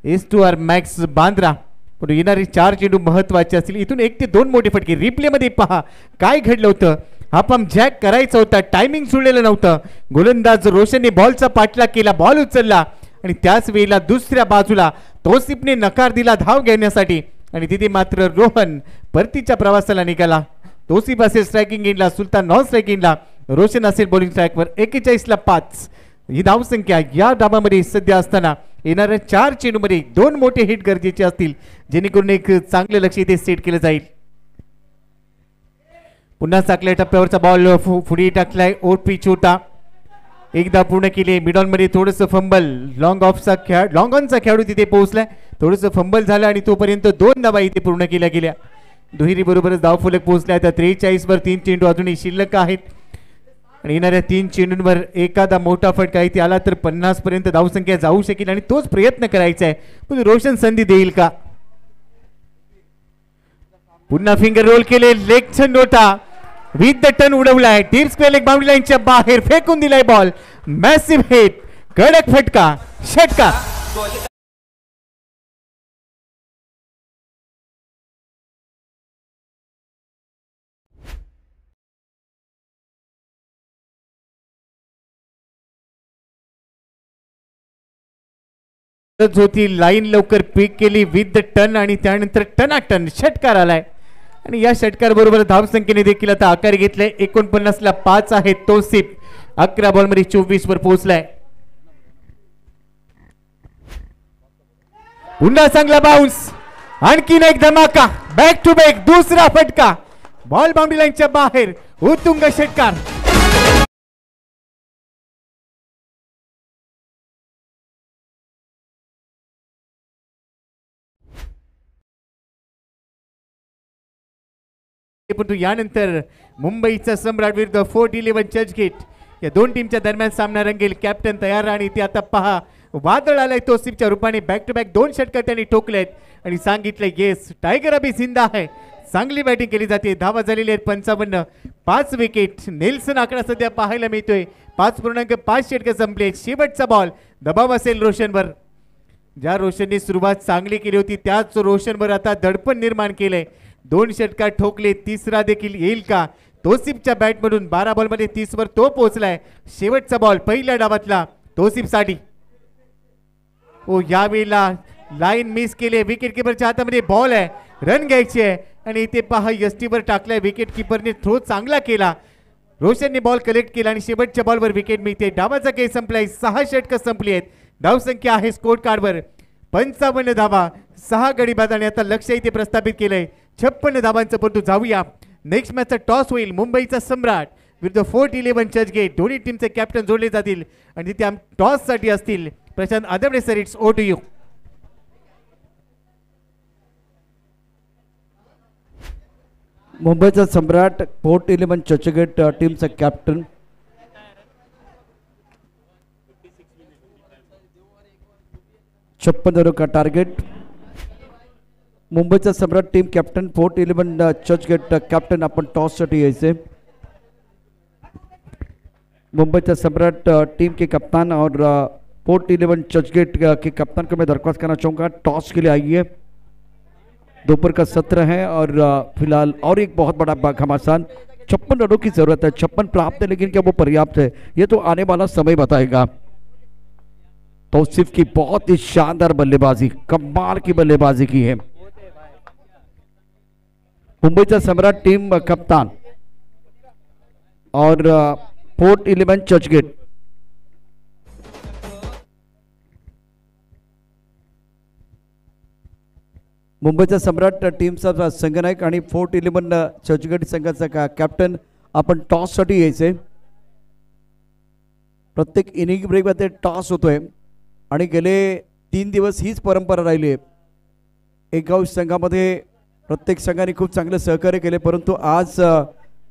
S two R Max Bandra. पण येणारे 4 चेंडू महत्वाचे असतील. इथून 1 ते 2 मोठे फटके. रिप्ले मध्ये पहा काय घडलं होतं. हा पंप जॅक करायचा होता, टायमिंग सोडलेलं नव्हतं. गोलंदाज रोशनने बॉलचा पाठलाग केला, बॉल उचलला आणि त्याच वेळेला दुसऱ्या बाजूला तौसिफने नकार दिला धाव घेण्यासाठी आणि तिथे मात्र रोहन परतीच्या प्रवासाला निघाला. तौसिफ असेल स्ट्रायकिंग एंडला, सुलतान नॉन स्ट्रायकिंग एंडला, रोशन असेल बॉलिंग स्ट्राईकवर. 41ला 5 ही धावसंख्या या डावामध्ये सध्या असताना येणाऱ्या 4 चेंडूमध्ये 2 मोठे हिट गरजेचे असतील, जेणेकरून एक चांगले लक्ष इथे सेट केलं जाईल. पुन्हा साकल्या टप्प्यावरचा बॉल पुढे टाकलाय. ओपी छोटा एकदा पूर्ण केले. मिडॉन मध्ये थोडंसं फंबल, लॉंग ऑनचा खेळाडू तिथे पोहोचलाय. थोडंसं फंबल झालं आणि तोपर्यंत 2 धावा इथे पूर्ण केल्या गेल्या. दुहेरी बरोबरच धावफलक पोहोचलाय. आता 43 वर 3 चेंडू अजूनही शिल्लक आहेत आणि येणाऱ्या 3 चेंडूंवर एखादा मोठा फटका इथे आला तर 50 पर्यंत धावसंख्या जाऊ शकेल आणि तोच प्रयत्न करायचा आहे. पण रोशन संधी देईल का. पुन्हा फिंगर रोल केले. लेगचा नोटा विथ द टर्न उडवलाय. डीप स्क्वेअर लेग बाउंड्री लाईनच्या बाहेर फेकून दिलाय बॉल. मॅसिव्ह हिट, कडक फटका, षटकार. होती लाईन लवकर पिक केली विथ द टर्न आणि त्यानंतर टनाटन षटकार आलाय आणि या षटकार बरोबर धावसंख्येने देखील आता आकार घेतलाय. 49ला 5 आहे. तौसिफ 11 बॉल मध्ये 24 वर पोहोचलाय. पुन्हा चांगला बाउन्स, आणखीन एक धमाका, बॅक टू बॅक दुसरा फटका, बॉल बाउंड्री लाईनच्या बाहेर, उत्तुंग षटकार. परंतु यानंतर मुंबईचा सम्राट विरुद्ध फोर्ट 11 चर्चगेट या 2 टीमच्या दरम्यान सामना रंगेल. कॅप्टन तयार आणि ते आता पहा वादळ आलाय तौसिफच्या रूपाने. बॅक टू बॅक 2 षटकार त्यांनी ठोकलेत आणि सांगितलंय येस टायगर अभी जिंदा है. चांगली बॅटिंग केली जाते. धावा झालेली आहेत 55. 5 विकेट. नेल्सन आकडा सध्या पाहायला मिळतोय. 5.5 षटके संपले. शेवटचा बॉल, दबाव असेल रोशनवर. ज्या रोशनने सुरुवात चांगली केली होती त्याच रोशनवर आता दडपण निर्माण केलंय. 2 षटकार ठोकले. तिसरा देखील येईल का. तौसिफच्या बॅटमधून 12 बॉलमध्ये 30 वर तो पोहोचलाय. शेवटचा बॉल पहिल्या डावातला तौसिफसाठी. ओ यावेळेला लाईन मिस केले. विकेट किपरच्या हातामध्ये बॉल आहे, रन घ्यायची आहे आणि इथे पहा यष्टीवर टाकलाय. विकेट किपरने थ्रो चांगला केला. रोशनने बॉल कलेक्ट केला आणि शेवटच्या बॉलवर विकेट मिळते. डावाचा खेळ संपलाय. 6 षटकं संपली आहेत. धावसंख्या आहे स्कोर कार्डवर 55 धावा, 6 गडी बाद आणि आता लक्ष इथे प्रस्थापित केलंय 56 धावांचं. परंतु जाऊया नेक्स्ट मॅचचा टॉस होईल. मुंबईचा सम्राट विरुद्ध फोर्ट 11 चर्चगेट. दोन्ही टीमचे कॅप्टन जोडले जातील आणि तिथे टॉस साठी असतील. Prashant Adbade sir, it's over to you. मुंबईचा सम्राट फोर्ट 11 चर्चगेट टीमचा कॅप्टन. छप्पन का टार्गेट. मुंबईचा सम्राट team captain, fort 11 Churchgate captain. आपण टॉस साठी यायचे. मुंबईचा सम्राट टीम के कप्तान और फोर्ट 11 चर्चगेट के कप्तान को मैं दरख्वास्त करना चाहूँगा टॉस के लिए आइए. दोपहर का सत्र है और फिलहाल और एक बहुत बड़ा घमासान 56 रनों की जरूरत है. 56 प्राप्त है लेकिन क्या वो पर्याप्त है, ये तो आने वाला समय बताएगा. तौसिफ की बहुत ही शानदार बल्लेबाजी, कमाल की बल्लेबाजी की है मुंबईचा सम्राट टीम कप्तान और फोर्ट 11 चर्चगेट. मुंबईचा सम्राट टीमचा संघनायक आणि फोर्ट 11 चर्चगेट संघाचा कॅप्टन. आपण टॉस साठी यायचे. प्रत्येक इनिंग ब्रेक मध्ये टॉस होतोय आणि गेले 3 दिवस हीच परंपरा राहिली आहे. एकाच संघामध्ये प्रत्येक संघाने खूप चांगले सहकार्य केले, परंतु आज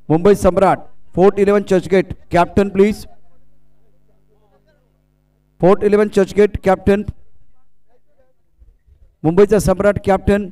मुंबई सम्राट fort 11 Churchgate captain please. Fort 11 Churchgate captain, मुंबईचा सम्राट कॅप्टन,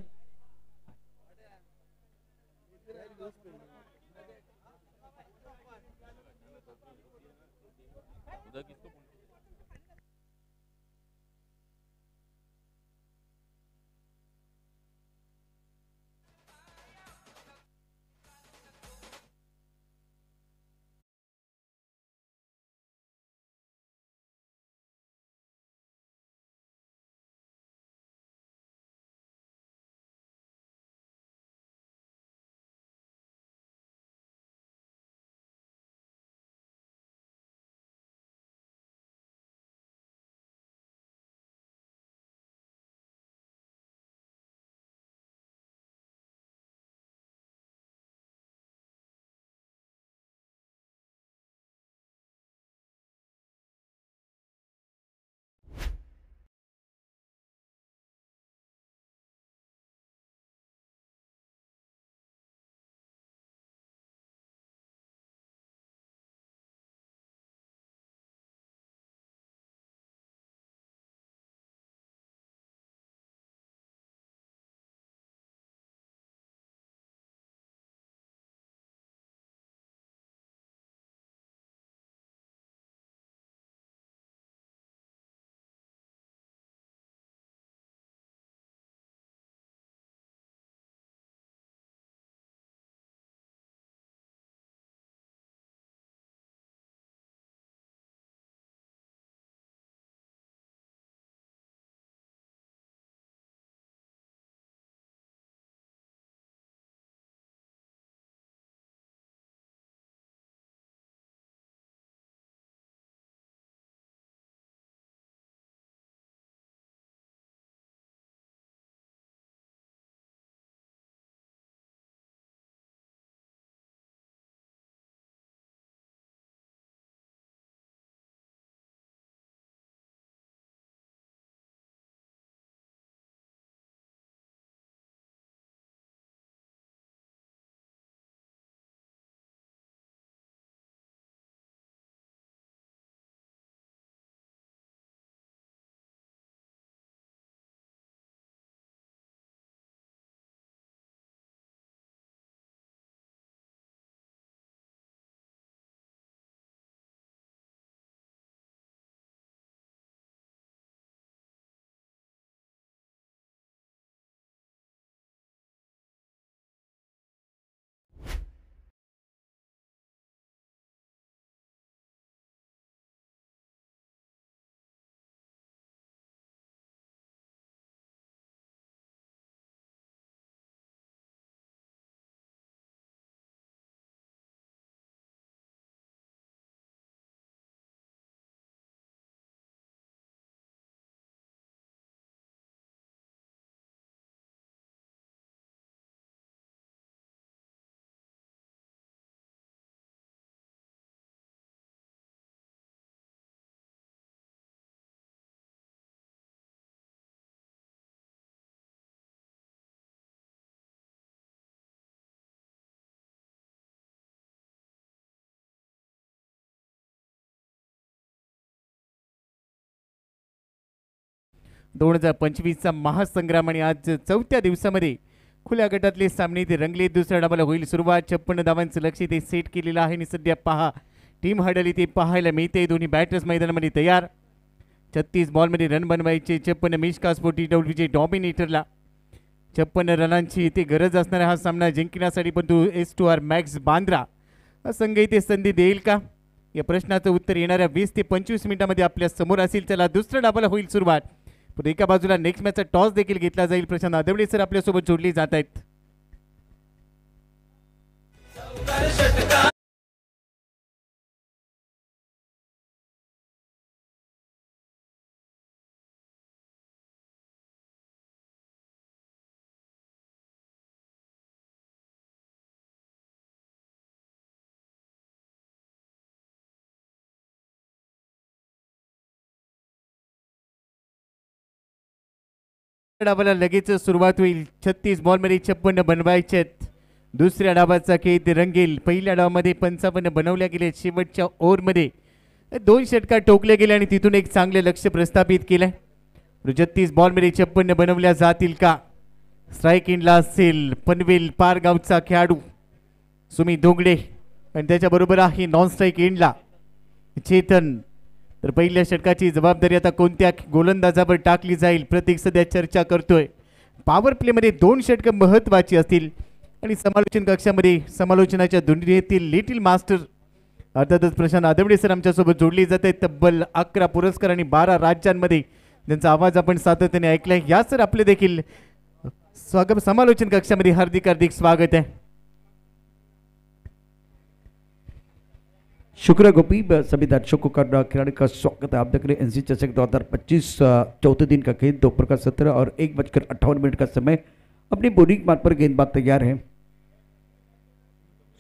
दोन 2025चा महासंग्राम आणि आज चौथ्या दिवसामध्ये खुल्या गटातले सामने ते रंगले. दुसऱ्या डावाला होईल सुरुवात. 56 धावांचं लक्ष ते सेट केलेलं आहे आणि सध्या पहा टीम हडल इथे पाहायला मिळते. दोन्ही बॅटर्स मैदानामध्ये तयार. 36 बॉलमध्ये रन बनवायचे. 56 मिशका स्पोर्टी डब्ल्यूचे डॉमिनेटरला 56 रनांची इथे गरज असणारा हा सामना जिंकण्यासाठी पण तो S2R मॅक्स बांद्रा संघ इथे संधी देईल का या प्रश्नाचं उत्तर येणाऱ्या 20 ते 25 मिनिटांमध्ये आपल्या समोर असेल. चला दुसऱ्या डावाला होईल सुरुवात. पण एका बाजूला नेक्स्ट मॅचचा टॉस देखील घेतला जाईल. प्रशांत आदवडे सर आपल्यासोबत जोडले जात आहेत. डावाला लगेच सुरुवात होईल. 36 बॉलमध्ये 56 बनवायचे. दुसऱ्या डावाचा खेळ रंगेल. पहिल्या डावामध्ये 55 बनवल्या गेले. शेवटच्या ओव्हरमध्ये 2 षटकार टोकले गेले आणि तिथून एक चांगले लक्ष प्रस्थापित केलंय. 36 बॉलमध्ये 56 बनवल्या जातील का? स्ट्राईक इनला असेल पनवेल पारगावचा खेळाडू सुमित डोंगरे आणि त्याच्याबरोबर आहे नॉन स्ट्राईक इनला चेतन. तर पहिल्या षटकाची जबाबदारी आता कोणत्या गोलंदाजावर टाकली जाईल प्रत्येक सध्या चर्चा करतोय. पॉवर प्लेमध्ये 2 षटकं महत्वाची असतील आणि समालोचन कक्षामध्ये समालोचनाच्या दुनियेतील लिटिल मास्टर अर्थातच प्रशांत आदवडे सर आमच्यासोबत जोडली जाते. तब्बल 11 पुरस्कार आणि 12 राज्यांमध्ये त्यांचा आवाज आपण सातत्याने ऐकलाय. या सर आपले देखील स्वागत समालोचन कक्षामध्ये हार्दिक हार्दिक स्वागत है. शुक्र गोपी सभी दर्शकों का खिलाड़ी का स्वागत है. आप देख रहे हैं एनसी चषक 2025 चौथे दिन का खेल दोपहर का 17 और 1:58 का समय. अपनी बोलिंग मार्ग पर गेंदबाज तैयार है.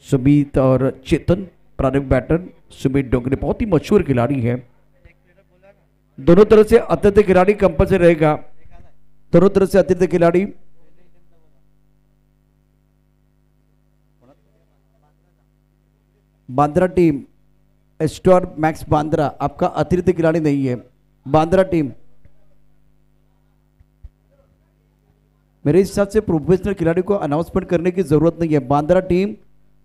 सुमित और चेतन प्रारंभिक बैटर. सुमित डोंगरे बहुत ही मशहूर खिलाड़ी है. दोनों तरह से अतिरिक्त खिलाड़ी कंपल्सरी रहेगा. दोनों तरह से अतिरिक्त खिलाड़ी Bandra team store Max Bandra आपका अतिरिक्त खिलाड़ी नहीं है. बांद्रा टीम मेरे हिसाब से प्रोफेशनल खिलाड़ी को अनाउंसमेंट करने की जरूरत नहीं है. बांद्रा टीम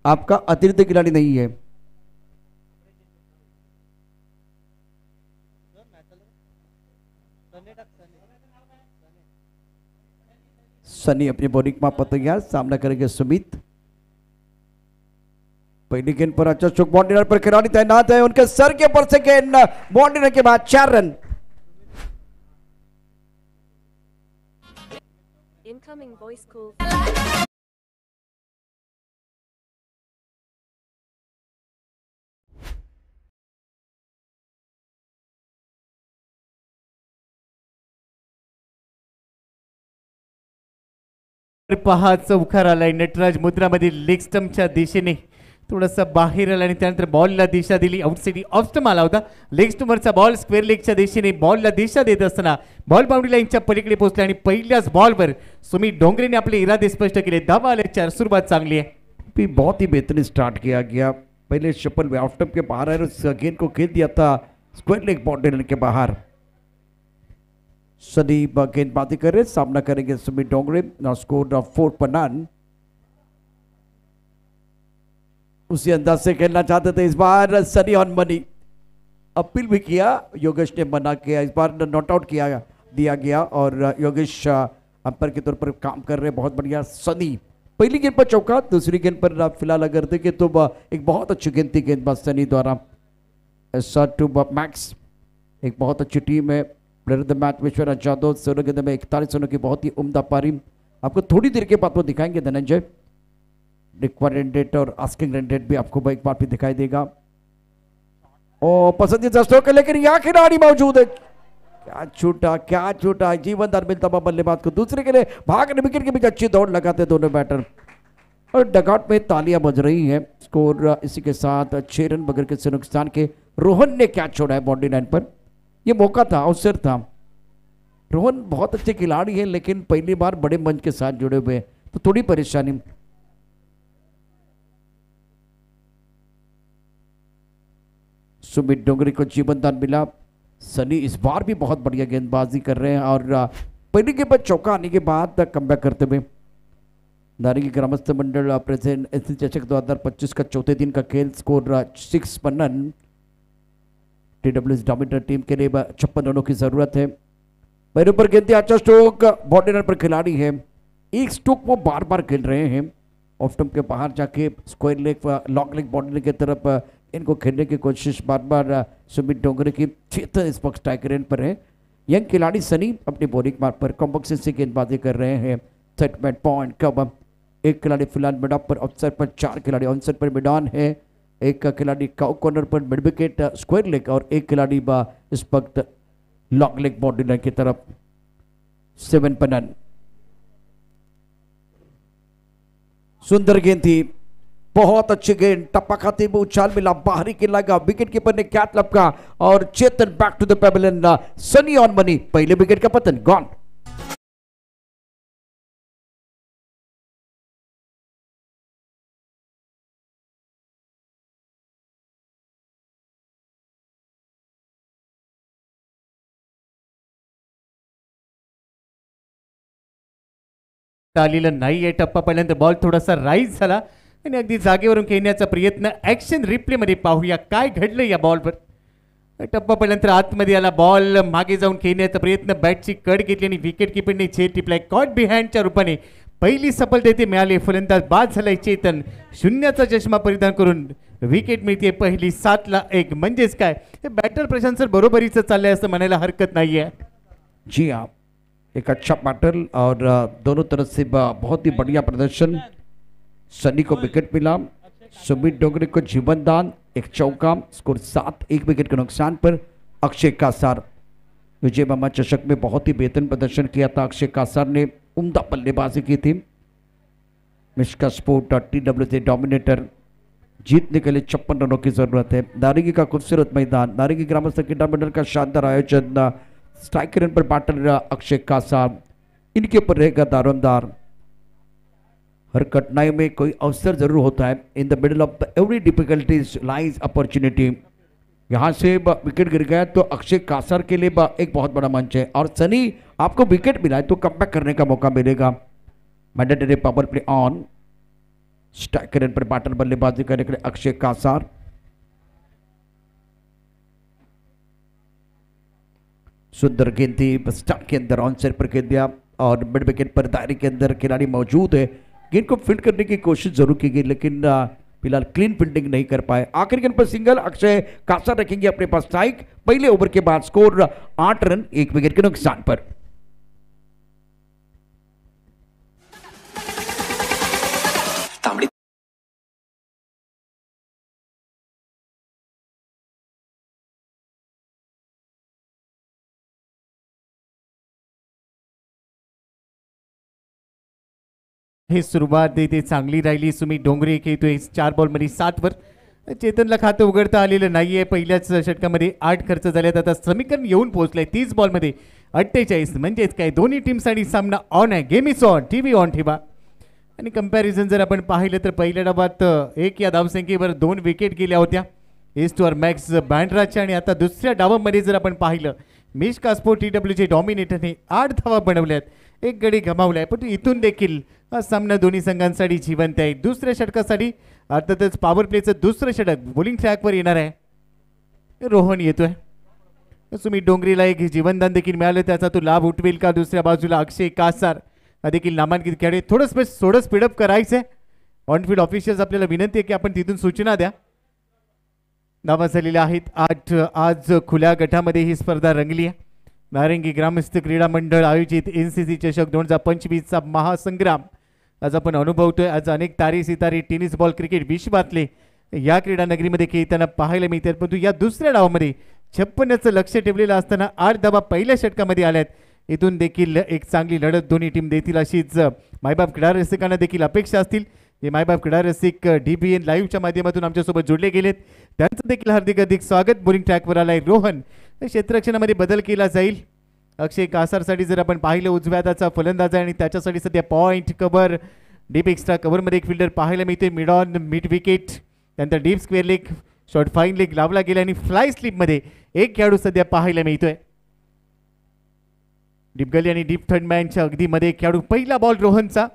आपका अतिरिक्त खिलाड़ी नहीं है. सनी अपनी बॉलिंग में तैयार. सामना करेंगे सुमित. पहली गेंद पर अच्छा चौक बाउंड्री पर खिलाड़ी तैनात है. उनके सर के ऊपर से गेंद बाउंड्री के बाद 4 रन. Incoming voice call. पहा चौकार आलाय. नटराज मुद्रामध्ये लेग स्टंपच्या दिशेने थोडासा बाहेर आला आणि त्यानंतर बॉलला दिशा दिली. आउटसाइड ऑफ स्टंप आला होता. लेग स्टंपवरचा बॉल स्क्वेअर लेगच्या दिशेने बॉलला दिशा देत असताना बॉल बाउंड्री लाईनच्या पलीकडे पोहोचला आणि पहिल्याच बॉलवर सुमित डोंगरेने आपले इरादे स्पष्ट केले. धावा आले 4. सुरुवात चांगली आहे. भी बहुत ही बेहतरीन स्टार्ट किया गया. पहले शपल में ऑफ स्टंप के बाहर आए. उस गेंद को खेल दिया था स्क्वायर लेग बाउंड्री के बाहर. सनी गेंदबाजी कर रहे. सामना करेंगे सुमित डोंगरे. नाउ स्कोर 4 पर नन. उसी अंदाज से खेलना चाहते थे इस बार सनी ऑन मनी. अपील भी किया. योगेश ने मना किया. इस बार नॉट आउट किया दिया गया और योगेश अंपायर के तौर पर काम कर रहे. बहुत बढ़िया. सनी पहली गेंद पर चौका. दूसरी गेंद पर फिलहाल अगर देखें तो एक बहुत अच्छी गेंद थी गेंदबाज सनी द्वारा. टू मैक्स एक बहुत अच्छी टीम है. Player of the match Vishwanath Jadhav 16 गेंद में 41 रनों की बहुत ही उम्दा पारी. आपको थोड़ी देर के बाद वो दिखाएंगे धनंजय. रिक्वायर्ड रन रेट और आस्किंग रन रेट भी आपको एक बार भी दिखाई देगा. और पसंदीदा स्ट्रोक लेकिन यहाँ खिलाड़ी मौजूद है. क्या छूटा जीवनदार मिलता हुआ बल्लेबाज को. दूसरे के लिए भागने विकेट के बीच अच्छी दौड़ लगाते दोनों बैटर और डगआउट में तालियां बज रही हैं. स्कोर इसी के साथ 6 रन बगैर किसी नुकसान के. रोहन ने क्या छोड़ा है बाउंड्री लाइन पर. यह मौका था, अवसर था. रोहन बहुत अच्छे खिलाड़ी हैं लेकिन पहली बार बड़े मंच के साथ जुड़े हुए हैं तो थोड़ी परेशानी. सुमित डोंगरे को जीवनदान मिला. सनी इस बार भी बहुत बढ़िया गेंदबाजी कर रहे हैं और पहली गेंद पर चौका आने के बाद कमबैक करते हुए नारंगी ग्रामस्थ मंडल प्रेसिडेंट एससी चषक 2025 का चौथे दिन का खेल. स्कोर 6 पर नन. टीडब्ल्यूएस डॉमिनेटर टीम के लिए 56 रनों की जरूरत है. पैरों पर गेंद. अच्छा स्ट्रोक. बॉडी पर खिलाड़ी है. एक स्ट्रोक वो बार बार खेल रहे हैं. ऑफ स्टंप के बाहर जाके square leg long leg boundary की तरफ इनको खेलने की कोशिश बार बार सुमित डोंगरे की. चेतन इस वक्त स्ट्राइक रेंज पर है. यंग खिलाड़ी सनी अपनी बॉलिंग मार्ग पर कॉम्बक्शन से गेंदबाजी कर रहे हैं. सेटमेंट पॉइंट कब. एक खिलाड़ी फिलहाल मिड ऑफ पर ऑफसाइड पर. 4 खिलाड़ी ऑनसाइड पर मिड ऑन है. एक खिलाड़ी काउ कॉर्नर पर मिड विकेट स्क्वायर लेग और एक खिलाड़ी इस वक्त लॉन्ग लेग बाउंड्री लाइन की तरफ. 7 पर नन. सुंदर गेंद थी. बहुत अच्छी गेंद. टप्पा खाते में उछाल मिला. बाहरी के लगा. विकेट कीपर ने कैच लपका और Chetan back to the pavilion. Sunny on money. पहले विकेट का पतन गॉन. आलेलं नाहीये. टप्पा पहिल्यांदा बॉल थोडासा राईज झाला आणि अगदी जागेवरून खेळण्याचा प्रयत्न. ऍक्शन रिप्ले मध्ये पाहूया काय घडलं या बॉलवर. टप्पा पहिल्यांतर आतमध्ये आला, बॉल मागे जाऊन खेळण्याचा प्रयत्न, बॅटची कड घेतली आणि विकेट किपरने छेद टिपलाय. कॉट बिहाइंडच्या रूपाने पहिली सफलता येथे मिळाली. फलंदाज बाद झालाय चेतन. शून्याचा चष्मा परिधान करून विकेट मिळते पहिली 7-1. म्हणजेच काय, हे बॅटर प्रशांत सर बरोबरीचं चाललंय असं म्हणायला हरकत नाहीये. जी हाँ, एक अच्छा बैटल और दोनों तरफ से बहुत ही बढ़िया प्रदर्शन. सनी को विकेट मिला, सुमित डोंगरे को जीवन दान, एक चौका. स्कोर 7, 1 विकेट के नुकसान पर. अक्षय कासार विजय मामा चषक में बहुत ही बेहतरीन प्रदर्शन किया था. अक्षय कासार ने उम्दा बल्लेबाजी की थी. मिश्का स्पोर्ट TWC डोमिनेटर जीतने के लिए 56 रनों की जरूरत है. नारंगी का खूबसूरत मैदान, नारंगी ग्रामस्थ क्रीडा मंडल का शानदार आयोजन. स्ट्राइक रन पर बैटर अक्षय कासार, इनके ऊपर रहेगा दारोमदार. हर कठिनाई में कोई अवसर जरूर होता है. In the middle of every difficulties lies opportunity. यहाँ से विकेट गिर गया तो अक्षय कासार के लिए एक बहुत बड़ा मंच है. और सनी, आपको विकेट मिला है तो कमबैक करने का मौका मिलेगा. Mandatory power play on. Strike run पर बैटर बल्लेबाजी करने के लिए अक्षय कासार. सुंदर गेंद थी, स्टंप के अंदर ऑन साइड पर खेल दिया और मिड विकेट पर दायरे के अंदर खिलाड़ी मौजूद है. गेंद को फील्ड करने की कोशिश जरूर की गई लेकिन फिलहाल क्लीन फील्डिंग नहीं कर पाए. आखिरी गेंद पर सिंगल. अक्षय कासार रखेंगे अपने पास स्ट्राइक. पहले ओवर के बाद स्कोर 8 रन 1 विकेट के नुकसान पर. हे सुरुवात इथे चांगली राहिली. सुमित डोंगरे खेळतोय 4 बॉलमध्ये 7 वर. चेतनला खातं उघडता आलेलं नाहीये. पहिल्याच षटकामध्ये 8 खर्च झाल्यात. आता समीकरण येऊन पोहोचलंय 30 बॉलमध्ये 48. म्हणजेच काय, दोन्ही टीमसाठी सामना ऑन आहे. Game is on, TV on ठेवा. आणि कंपॅरिझन जर आपण पाहिलं तर पहिल्या डावात 1 या धावसंख्येवर 2 विकेट गेल्या होत्या ईस्टवर मॅक्स बँड्राच्या. आणि आता दुसऱ्या डावामध्ये जर आपण पाहिलं, मिश्का स्पोर्ट TWC डॉमिनेटरने 8 धावा बनवल्यात, 1 गडी गमावलाय. पण इथून देखील हा सामना दोन्ही संघांसाठी जिवंत आहे. दुसऱ्या षटकासाठी अर्थातच पॉवर प्लेचं दुसरं षटक बॉलिंग ट्रॅकवर येणार आहे. रोहन येतोय. सुमित डोंगरेला एक जीवनदान देखील मिळालं, त्याचा तो लाभ उठवेल का? दुसऱ्या बाजूला अक्षय कासार देखील नामांकित खेळाडू. थोडं स्पीडअप करायचंय. ऑनफील्ड ऑफिशियल्स आपल्याला विनंती आहे की आपण तिथून सूचना द्या. नावा झालेल्या आहेत 8. आज खुल्या गटामध्ये ही स्पर्धा रंगली आहे. नारंगी ग्रामस्थ क्रीडा मंडळ आयोजित NCC चषक 2025चा महासंग्राम आज आपण अनुभवतोय. आज अनेक तारे सितारे टेनिस बॉल क्रिकेट विश्वातले या क्रीडा नगरीमध्ये खेळताना पाहायला मिळतात. परंतु या दुसऱ्या डावामध्ये 56चं लक्ष ठेवलेलं असताना 8 धावा पहिल्या षटकामध्ये आल्यात. इथून देखील एक चांगली लढत दोन्ही टीम देतील अशीच मायबाप क्रीडा रसिकांना देखील अपेक्षा असतील. हे मायबाप क्रीडा रसिक DBN लाईव्हच्या माध्यमातून आमच्यासोबत जोडले गेलेत, त्यांचं देखील हार्दिक स्वागत. बॉलिंग ट्रॅकवर आलाय रोहन. क्षेत्ररक्षणामध्ये बदल केला जाईल. अक्षय कासारसाठी जर आपण पाहिलं, उजव्या हाताचा फलंदाज आहे आणि त्याच्यासाठी सध्या पॉइंट कव्हर डीप एक्स्ट्रा कव्हरमध्ये एक फिल्डर पाहायला मिळते. मिड ऑन मिड विकेट, त्यानंतर deep square leg, short fine leg लावला गेला आणि फ्लाय स्लिपमध्ये एक खेळाडू सध्या पाहायला मिळतोय. डीप गली आणि डीप थर्ड मॅनच्या अगदी मध्ये एक खेळाडू. पहिला बॉल रोहनचा,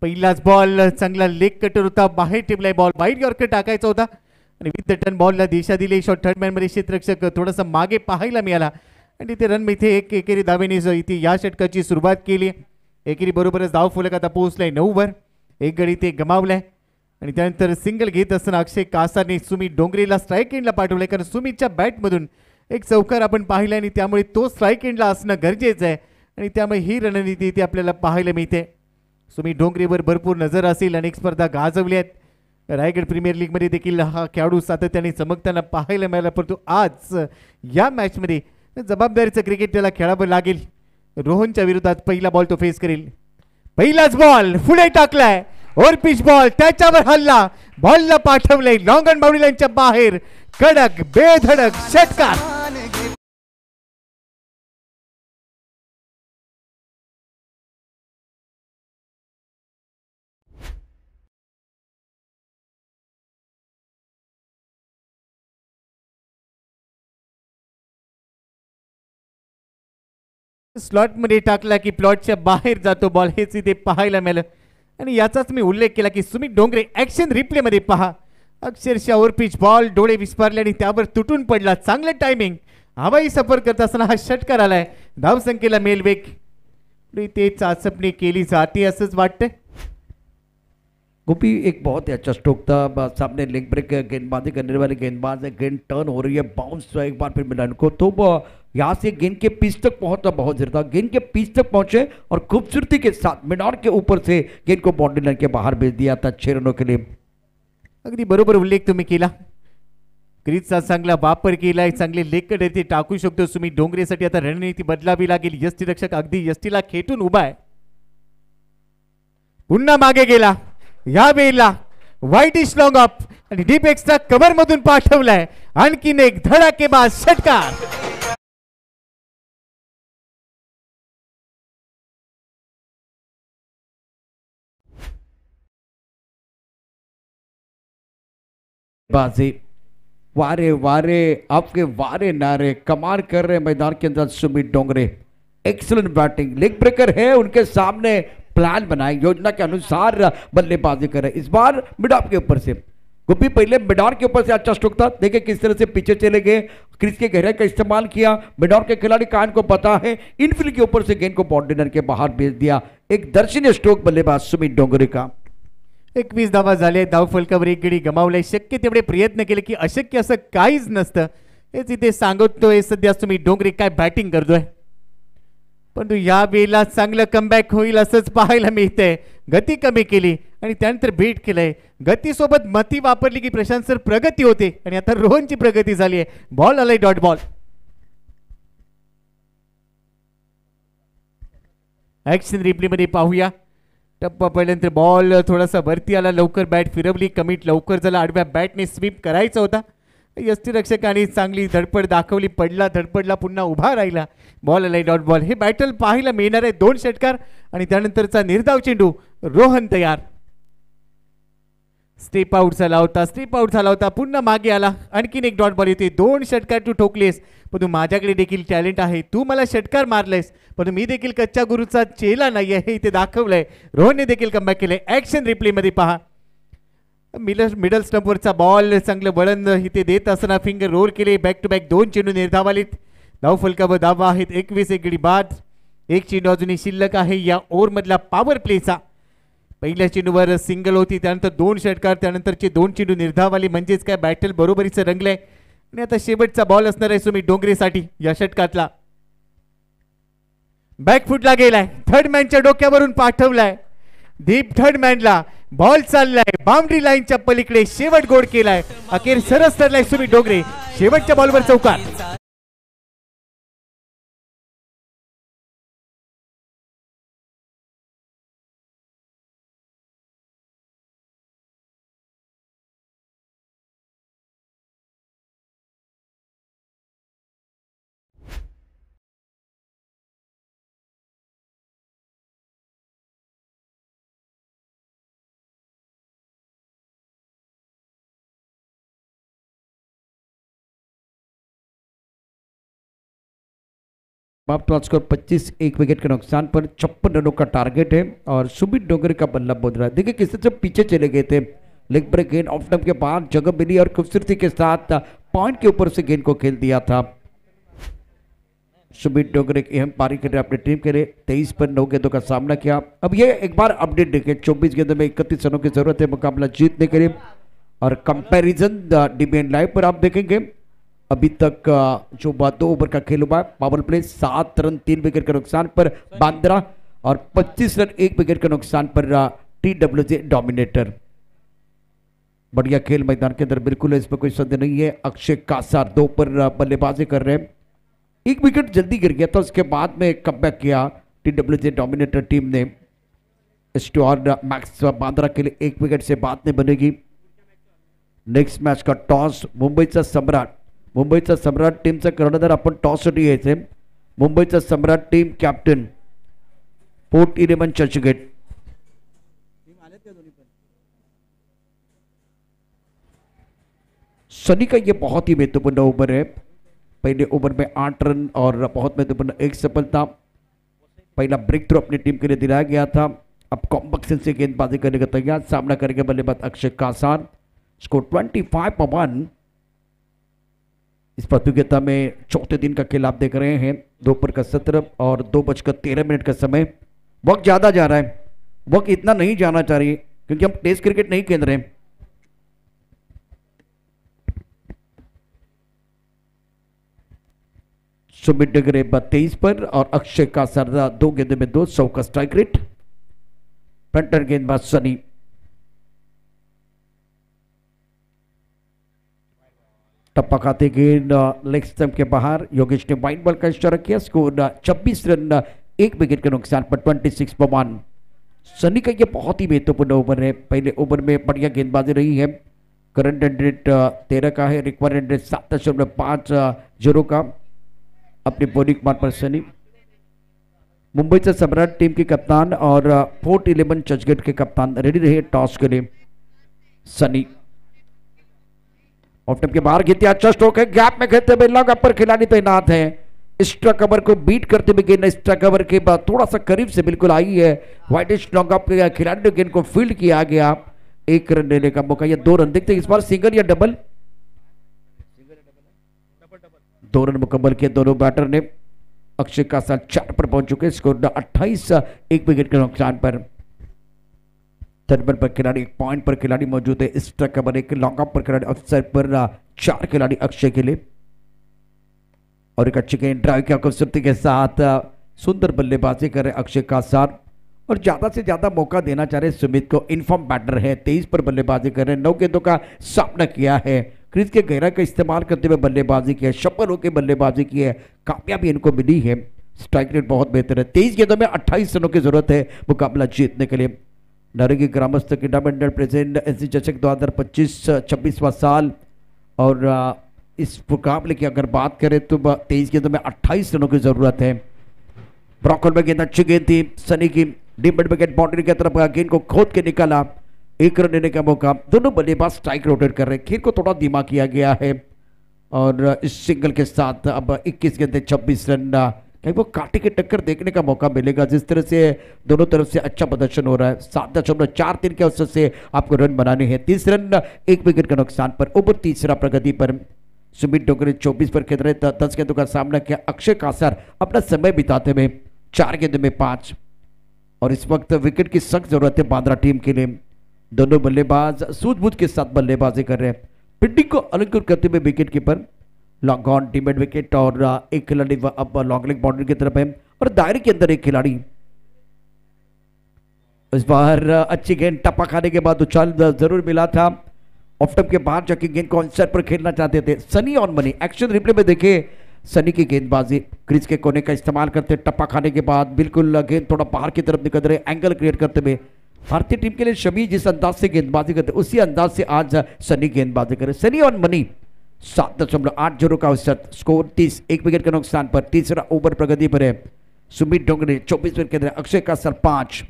पहिलाच बॉल चांगला लेग कटर होता, बाहेर टेबलाय बॉल, वाईड यॉर्कर टाकायचा होता आणि विथ द टर्न बॉलला दिशा दिली. शॉर्ट थर्ड मॅन मध्ये क्षेत्ररक्षक थोडासा मागे पाहायला मिळाला आणि तिथे रन इथे एक एकेरी धावेने इथे या षटकाची सुरुवात केली. एकेरी बरोबरच धाव फलक आता पोहोचलाय 9 वर. एक गडी ते गमावलाय आणि त्यानंतर सिंगल घेत असताना अक्षय कासारने सुमित डोंगरेला स्ट्राईक एंडला पाठवलंय, कारण सुमितच्या बॅटमधून एक चौकार आपण पाहिला आणि त्यामुळे तो स्ट्राईक एंडला असणं गरजेचं आहे आणि त्यामुळे ही रणनीती इथे आपल्याला पाहायला मिळते. सुमित डोंगरेवर भरपूर नजर असेल, अनेक स्पर्धा गाजवल्या आहेत. रायगड प्रीमियर लीगमध्ये देखील हा खेळाडू सातत्याने चमकताना पाहायला मिळाला, परंतु आज या मॅचमध्ये जबाबदारीचं क्रिकेट त्याला खेळावं लागेल. रोहनच्या विरोधात पहिला बॉल तो फेस करेल. पहिलाच बॉल पुढे टाकलाय, ओव्हर पिच बॉल, त्याच्यावर हल्ला, बॉलला पाठवलंय लॉंग ऑन बाउंड्री लाईनच्या बाहेर. कडक बेधडक षटकार. स्लॉटमध्ये टाकला की प्लॉटच्या बाहेर जातो बॉल, हेच इथे पाहायला मिळालं. आणि याचाच मी उल्लेख केला की सुमित डोंगरे ऍक्शन रिप्लेमध्ये पहा, अक्षरशः ओव्हरपिच बॉल डोळे विस्पारले आणि त्यावर तुटून पडला. चांगलं टायमिंग, हवाई सफर करत असताना हा षटकार आलाय. धावसंख्येला मेलवेग ते चाचपणी केली जाते असंच वाटतंय. गोपी एक बहुत ही अच्छा स्ट्रोक था, सामने लेग ब्रेक गेंदबाजी करने वाले गेंदबाज है, गेंद टर्न हो रही है, बाउंस एक बार फिर मिला इनको, तो यहाँ से गेंद के पिच तक पहुंचना बहुत जरूरी था. गेंद के पिच तक पहुंचे और खूबसूरती के साथ मीनार के ऊपर से गेंद को बाउंड्री लाइन के बाहर भेज दिया था 6 रनों के लिए. अगदी बरोबर उल्लेख तुम्ही केला. क्रीजचा चांगला वापर केलाय, चांगले लेग ते टाकू शकतो सुमित डोंगरेसाठी. आता रणनीती बदलावी लागेल. यष्टीरक्षक अगदी यष्टीला खेटून उभा आहे, पुन्हा मागे गेला. या वेळेला वाईटिश लॉंग अप आणि डीप एक्स्ट्रा कव्हर मधून पाठवलाय. आणखीन एक धडाकेबाज षटकार. बाजी वारे वारे आपके वारे नारे कमाल कर रहे मैदान के अंदर Sumit Dongre. Excellent batting, leg breaker है उनके सामने, प्लान बनाए, योजना के अनुसार बल्लेबाजी कर रहे. इस बार मिड ऑफ के ऊपर से गुप्पी, पहले मिडॉर के ऊपर से अच्छा स्ट्रोक था, देखिए किस तरह से पीछे चले गए, क्रीज के गहराई का इस्तेमाल किया. मिडॉर के खिलाड़ी कान को पता है, इनफील्ड के ऊपर से गेंद को बाउंड्री के बाहर भेज दिया. एक दर्शनीय स्ट्रोक बल्लेबाज सुमित डोंगरे का. 21 धावा झाले, धाव फलकावर एक गडी गमावलाय. शक्य तेवढे प्रयत्न केले की अशक्य असं काहीच नसतं, हेच इथे सांगतोय. सध्या सुमित डोंगरे काय बॅटिंग करतोय, परंतु या वेळेला चांगलं कमबॅक होईल असंच पाहायला मिळतंय. गती कमी केली आणि त्यानंतर बीट केलंय. गतीसोबत मती वापरली की प्रशांत सर प्रगती होते आणि आता रोहनची प्रगती झाली आहे. बॉल आलाय डॉट बॉल. ऍक्शन रिप्ले मध्ये पाहूया. टप्पा पहिल्यानंतर बॉल थोडासा वरती आला, लवकर बॅट फिरवली, कमिट लवकर झाला, आडव्या बॅटने स्वीप करायचा होता. यष्टीरक्षकांनी चांगली धडपड दाखवली, पडला, धडपडला, पुन्हा उभा राहिला. बॉल आलाय डॉट बॉल. हे बॅटल पाहायला मिळणार आहे. 2 षटकार आणि त्यानंतरचा निर्धाव चेंडू. रोहन तयार. स्टेप आउट झाला होता, स्टेप आउट झाला होता, पुन्हा मागे आला. आणखीन एक डॉट बॉल येते. 2 षटकार तू ठोकलेस, पण माझ्याकडे देखील टॅलेंट आहे. तू मला षटकार मारलेस, पण मी देखील कच्च्या गुरुचा चेला नाही आहे, इथे दाखवलंय. रोहनने देखील कमबॅक केलंय. ऍक्शन रिप्ले मध्ये पहा. मिडल स्टंपवरचा बॉल चांगलं वळण इथे देत असताना फिंगर रोल केले. बॅक टू बॅक 2 चेंडू निर्धाव आलेत. धाव फलकावर धावा आहेत 21. एक गडी बाद, एक चेंडू अजूनही शिल्लक आहे या ओव्हर मधला पॉवर प्लेचा. पहिल्या चेंडूवर सिंगल होती, त्यानंतर 2 षटकार, त्यानंतरचे 2 चेंडू निर्धाव आले. म्हणजेच काय बॅटल बरोबरीचं रंगलंय. आणि आता शेवटचा बॉल असणार आहे सुमित डोंगरेसाठी या षटकातला. बॅकफुटला गेलाय, थर्ड मॅनच्या डोक्यावरून पाठवलाय. डीप थर्ड मॅनला बॉल चाललाय, बाउंड्री लाईनच्या पलीकडे शेवट गोड केलाय. अखेर सरस ठरलाय सुमित डोंगरे. शेवटच्या बॉलवर चौकार. टॉस स्कोर 25, 1 विकेट के नुकसान पर 56 रनों का टारगेट है और सुमित डोंगरे का बल्ला बोल रहा है. देखिए किस तरह से पीछे चले गए थे, लेग ब्रेक गेंद ऑफ स्टंप के बाद जगह मिली और खूबसूरती के साथ पॉइंट के ऊपर से गेंद को खेल दिया था. सुमित डोंगरे की अहम पारी कर रहे अपनी टीम के लिए. 23 पर 9 गेंदों का सामना किया. अब ये एक बार अपडेट देखें, 24 गेंदों में 31 रनों की जरूरत है मुकाबला जीतने के लिए. और कंपैरिजन डीबीएन लाइव पर आप देखेंगे अभी तक जो 2 ओवर का खेल हुआ है, पावर प्ले 7 रन 3 विकेट के नुकसान पर बांद्रा और 25 रन 1 विकेट के नुकसान पर TWJ डोमिनेटर. बढ़िया खेल मैदान के अंदर बिल्कुल, इसमें कोई संदेह नहीं है. अक्षय कासार 2 पर बल्लेबाजी कर रहे हैं. 1 विकेट जल्दी गिर गया था, उसके बाद में कमबैक किया TWJ डोमिनेटर टीम ने. स्टुअर्ट मैक्स बांद्रा के लिए 1 विकेट से बात नहीं बनेगी. नेक्स्ट मैच का टॉस मुंबईचा सम्राट टीमचा कर्णधार आपण टॉससाठी यायचे. मुंबईचा सम्राट team captain port 11 Churchgate. Sunny का ये बहुत ही महत्वपूर्ण ओवर है. पहले ओवर में 8 रन और बहुत महत्वपूर्ण 1 सफलता. पहला ब्रेक थ्रू अपनी टीम के लिए दिलाया गया था। अब कॉम्बक्सन से गेंदबाजी करने का तैयार, सामना करेंगे बल्लेबाज अक्षय कासार। स्कोर 25-1। इस प्रतियोगिता में चौथे दिन का खेल आप देख रहे हैं। दोपहर का 17 और 2:13 का समय। वक्त ज्यादा जा रहा है, वक्त इतना नहीं जाना चाहिए क्योंकि हम टेस्ट क्रिकेट नहीं खेल रहे हैं। सुमित डगरे 23 पर और अक्षय का सरदा 2 गेंदों में 2, 100 का स्ट्राइक रेट। फ्रंटर गेंदबाज सनी। टप्पा खाते गेंद लेग स्टंप के बाहर। योगेश ने वाइड बॉल का इशारा किया। स्कोर 26 रन 1 विकेट के नुकसान पर 26-1। सनी का यह बहुत ही महत्वपूर्ण ओवर है। पहले ओवर में बढ़िया गेंदबाजी रही है। करंट रन रेट 13 का है, रिक्वायर्ड रन रेट 7.50 का। अपनी बॉलिंग मार पर सनी। मुंबई से सम्राट टीम के कप्तान और फोर्ट 11 चर्चगेट के कप्तान रेडी रहे टॉस के लिए। सनी ऑफ टेप के बाहर खेलते, अच्छा स्ट्रोक है, गैप में खेलते हुए लॉन्ग अपर खिलाड़ी तैनात है। एक्स्ट्रा कवर को बीट करते हुए गेंद एक्स्ट्रा कवर के बाद थोड़ा सा करीब से बिल्कुल आई है। वाइडिश लॉन्ग अप के खिलाड़ी ने गेंद को फील्ड किया गया। 1 रन लेने का मौका या 2 रन। देखते इस बार सिंगल या डबल। 2 रन मुकम्मल किए दोनों बैटर ने। अक्षय का साथ 4 पर पहुंच चुके। स्कोर 28 1 विकेट के नुकसान पर। टर्नर पर खिलाड़ी, 1 पॉइंट पर खिलाड़ी मौजूद है। एक्स्ट्रा कवर 1, लॉन्ग अप पर खिलाड़ी, अफसर पर 4 खिलाड़ी अक्षय के लिए। और एक अच्छी गेंद ड्राइव की खूबसूरती के साथ सुंदर बल्लेबाजी कर रहे अक्षय का साथ और ज्यादा से ज्यादा मौका देना चाह रहे सुमित को। इनफॉर्म बैटर है, 23 पर बल्लेबाजी कर रहे हैं। 9 गेंदों का सामना किया है। क्रीज के गहराई का इस्तेमाल करते हुए बल्लेबाजी की है, सफल होकर बल्लेबाजी की है, कामयाबी इनको मिली है। स्ट्राइक रेट बहुत बेहतर है। 23 गेंदों में 28 रनों की जरूरत है मुकाबला जीतने के लिए। नरेगी ग्रामस्थ क्रीडा मंडल प्रेसिडेंट एससी चषक 2025 26वां साल। और इस मुकाबले की अगर बात करें तो 23 गेंदों में 28 रनों की जरूरत है। ब्रॉकल में गेंद अच्छी गेंद थी सनी की। डिमड विकेट बाउंड्री की तरफ गेंद को खोद के निकाला। 1 रन लेने का मौका। दोनों बल्लेबाज स्ट्राइक रोटेट कर रहे हैं। खेल को थोड़ा धीमा किया गया है और इस सिंगल के साथ अब 21 गेंदे 26 रन। कहीं वो कांटे की टक्कर देखने का मौका मिलेगा। जिस तरह से दोनों तरफ से अच्छा प्रदर्शन हो रहा है। 7.43 के औसत से आपको रन बनाने हैं। 30 रन 1 विकेट का नुकसान पर। ओवर तीसरा प्रगति पर। सुमित डोगरे 24 पर खेल रहे। 10 गेंदों का सामना किया। अक्षय कासार अपना समय बिताते हुए 4 गेंदों में 5। और इस वक्त विकेट की सख्त जरूरत है बांद्रा टीम के लिए। दोनों बल्लेबाज सूझबूझ के साथ बल्लेबाजी कर रहे हैं। पिंडिंग को अलंकृत करते हुए विकेट कीपर लॉन्ग ऑन डिमेड विकेट और एक खिलाड़ी अब लॉन्ग लेग बाउंड्री की तरफ है और दायरे के अंदर एक खिलाड़ी। इस बार अच्छी गेंद टप्पा खाने के बाद उछाल जरूर मिला था। ऑफ टप के बाहर जाके गेंद को ऑनसाइड पर खेलना चाहते थे। Sunny on money action replay में देखे सनी की गेंदबाजी। क्रीज के कोने का इस्तेमाल करते टप्पा खाने के बाद बिल्कुल गेंद थोड़ा बाहर की तरफ निकल रहे, एंगल क्रिएट करते हुए। भारतीय टीम के लिए शमी जिस अंदाज से गेंदबाजी करते उसी अंदाज से आज सनी गेंदबाजी करे। सनी ऑन मनी 7.80 का औसत। स्कोर 30 1 विकेट के नुकसान पर। तीसरा ओवर प्रगति पर है। सुमित डोंगरे 24 विकेट के अंदर। अक्षय का सर 5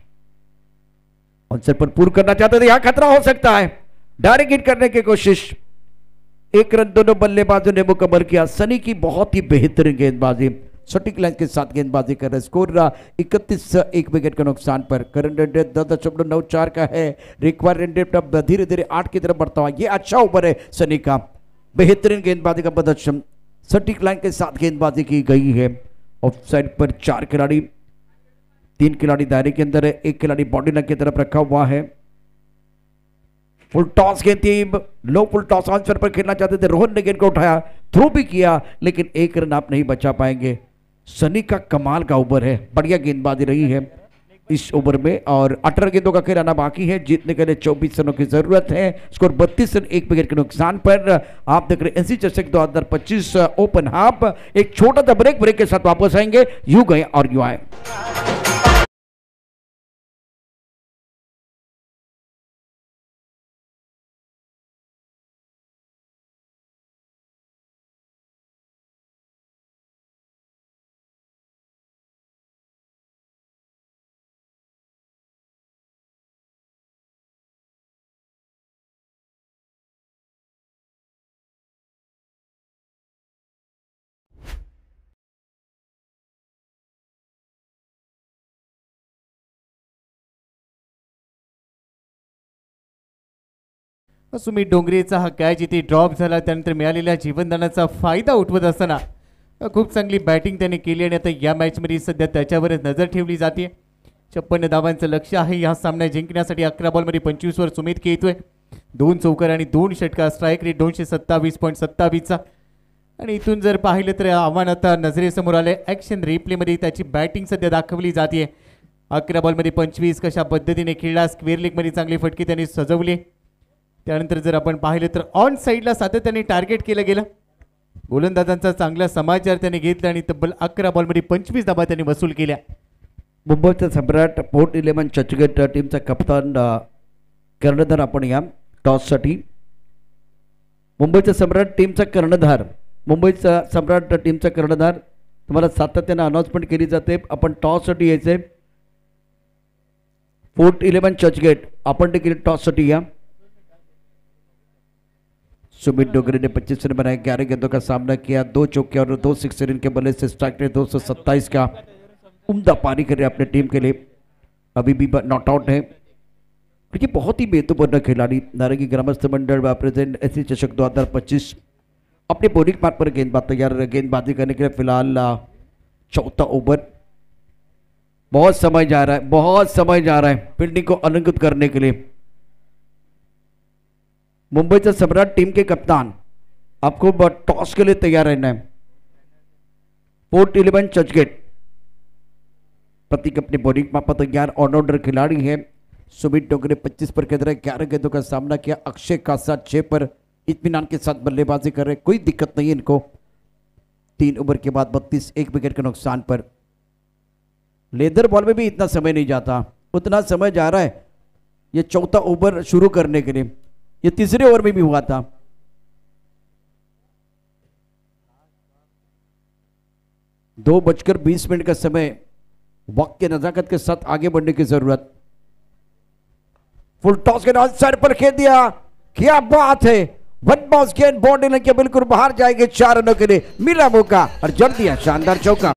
आंसर पर पूर्ण करना चाहते थे। यहां खतरा हो सकता है। डायरेक्ट हिट करने की कोशिश। 1 रन दोनों बल्लेबाजों ने मुकम्मल किया। सनी की बहुत ही बेहतरीन गेंदबाजी, सटीक लाइन के साथ गेंदबाजी कर रहे। स्कोर 31 1 विकेट के नुकसान पर। करंट रन रेट 10.94 का है। रिक्वायर्ड रन रेट अब धीरे धीरे 8 की तरफ बढ़ता हुआ। ये अच्छा ओवर है सनी का। बेहतरीन गेंदबाजी का प्रदर्शन, सटीक लाइन के साथ गेंदबाजी की गई है। ऑफ साइड पर 4 खिलाड़ी, 3 खिलाड़ी दायरे के अंदर है, 1 खिलाड़ी बॉडी लाइन की तरफ रखा हुआ है। फुल टॉस गेंद थी, लो फुल टॉस आंसर पर खेलना चाहते थे। रोहन ने गेंद को उठाया, थ्रो भी किया, लेकिन 1 रन आप नहीं बचा पाएंगे। सनी का कमाल का ओवर है, बढ़िया गेंदबाजी रही है इस ओवर में। और 18 गेंदों का खेल आना बाकी है। जीतने के लिए 24 रनों की जरूरत है। स्कोर 32 रन 1 विकेट के नुकसान पर। आप देख रहे एनसी चषक 2025 ओपन हाफ। एक छोटा सा ब्रेक के साथ वापस आएंगे। यू गए और यू आए। सुमित डोंगरेचा हा कॅच इथे ड्रॉप झाला, त्यानंतर मिळालेल्या जीवनदानाचा फायदा उठवत असताना खूप चांगली बॅटिंग त्याने केली आणि आता या मॅचमध्ये सध्या त्याच्यावरच नजर ठेवली जाते. 56 धावांचं लक्ष आहे या सामना जिंकण्यासाठी. 11 बॉलमध्ये 25 वर सुमित खेळतोय. 2 चौकार आणि 2 षटकार. स्ट्राईक रेट 227.27चा. आणि इथून जर पाहिलं तर आव्हान आता नजरेसमोर आले. ॲक्शन रिप्लेमध्ये त्याची बॅटिंग सध्या दाखवली जाते. 11 बॉलमध्ये 25 कशा पद्धतीने खेळला. स्क्वेअर लेगमध्ये चांगली फटकी त्यांनी सजवली. त्यानंतर जर आपण पाहिलं तर ऑन साईडला सातत्याने टार्गेट केलं गेलं. गोलंदाजांचा चांगला समाचार त्याने घेतला आणि तब्बल 11 बॉलमध्ये 25 धावा त्यांनी वसूल केल्या. मुंबईचा सम्राट पोर्ट 11 चर्चगेट टीमचा कप्तान कर्णधार आपण या टॉससाठी. मुंबईचा सम्राट टीमचा कर्णधार, मुंबईचा सम्राट टीमचा कर्णधार तुम्हाला सातत्याने अनाउन्समेंट केली जाते. आपण टॉससाठी यायचे. पोर्ट 11 चर्चगेट आपण देखील टॉससाठी या. सुमित डोगरे ने 25 रन बनाए. 11 गेंदों का सामना किया. 2 चौके और 2 सिक्सर इनके बल्ले से. स्ट्राइक रेट 227 का उम्दा पारी कर रहे अपने टीम के लिए. अभी भी नॉट आउट है क्योंकि बहुत ही महत्वपूर्ण खिलाड़ी. नारंगी ग्रामस्थ मंडल प्रेसिडेंट एससी चषक 2025 अपने बॉलिंग मार्ग पर गेंदबाजी करने के लिए फिलहाल चौथा ओवर. बहुत समय जा रहा है फील्डिंग को अलंकृत करने के लिए. मुंबईचा सम्राट टीम के कप्तान आपको टॉस के लिए तैयार रहना है. पोर्ट 11 चर्चगेट प्रतीक अपने बॉलिंग पर तैयार. ऑलराउंडर खिलाड़ी है. सुमित डोगरे 25 पर खेल रहे. 11 गेंदों का सामना किया. अक्षय कासा 6 पर इत्मीनान के साथ बल्लेबाजी कर रहे. कोई दिक्कत नहीं इनको. 3 ओवर के बाद 32 1 विकेट के नुकसान पर. लेदर बॉल में भी इतना समय नहीं जाता, उतना समय जा रहा है ये चौथा ओवर शुरू करने के लिए. ये तीसरे ओवर में भी हुआ था. दो बजकर 20 मिनट का समय. वक्त के नजाकत के साथ आगे बढ़ने की जरूरत. फुल टॉस के साइड पर खेल दिया. क्या बात है. वन बॉल गेंद बॉडी के बिल्कुल बाहर जाएंगे. 4 रनों के लिए मिला मौका और जड़ दिया शानदार चौका.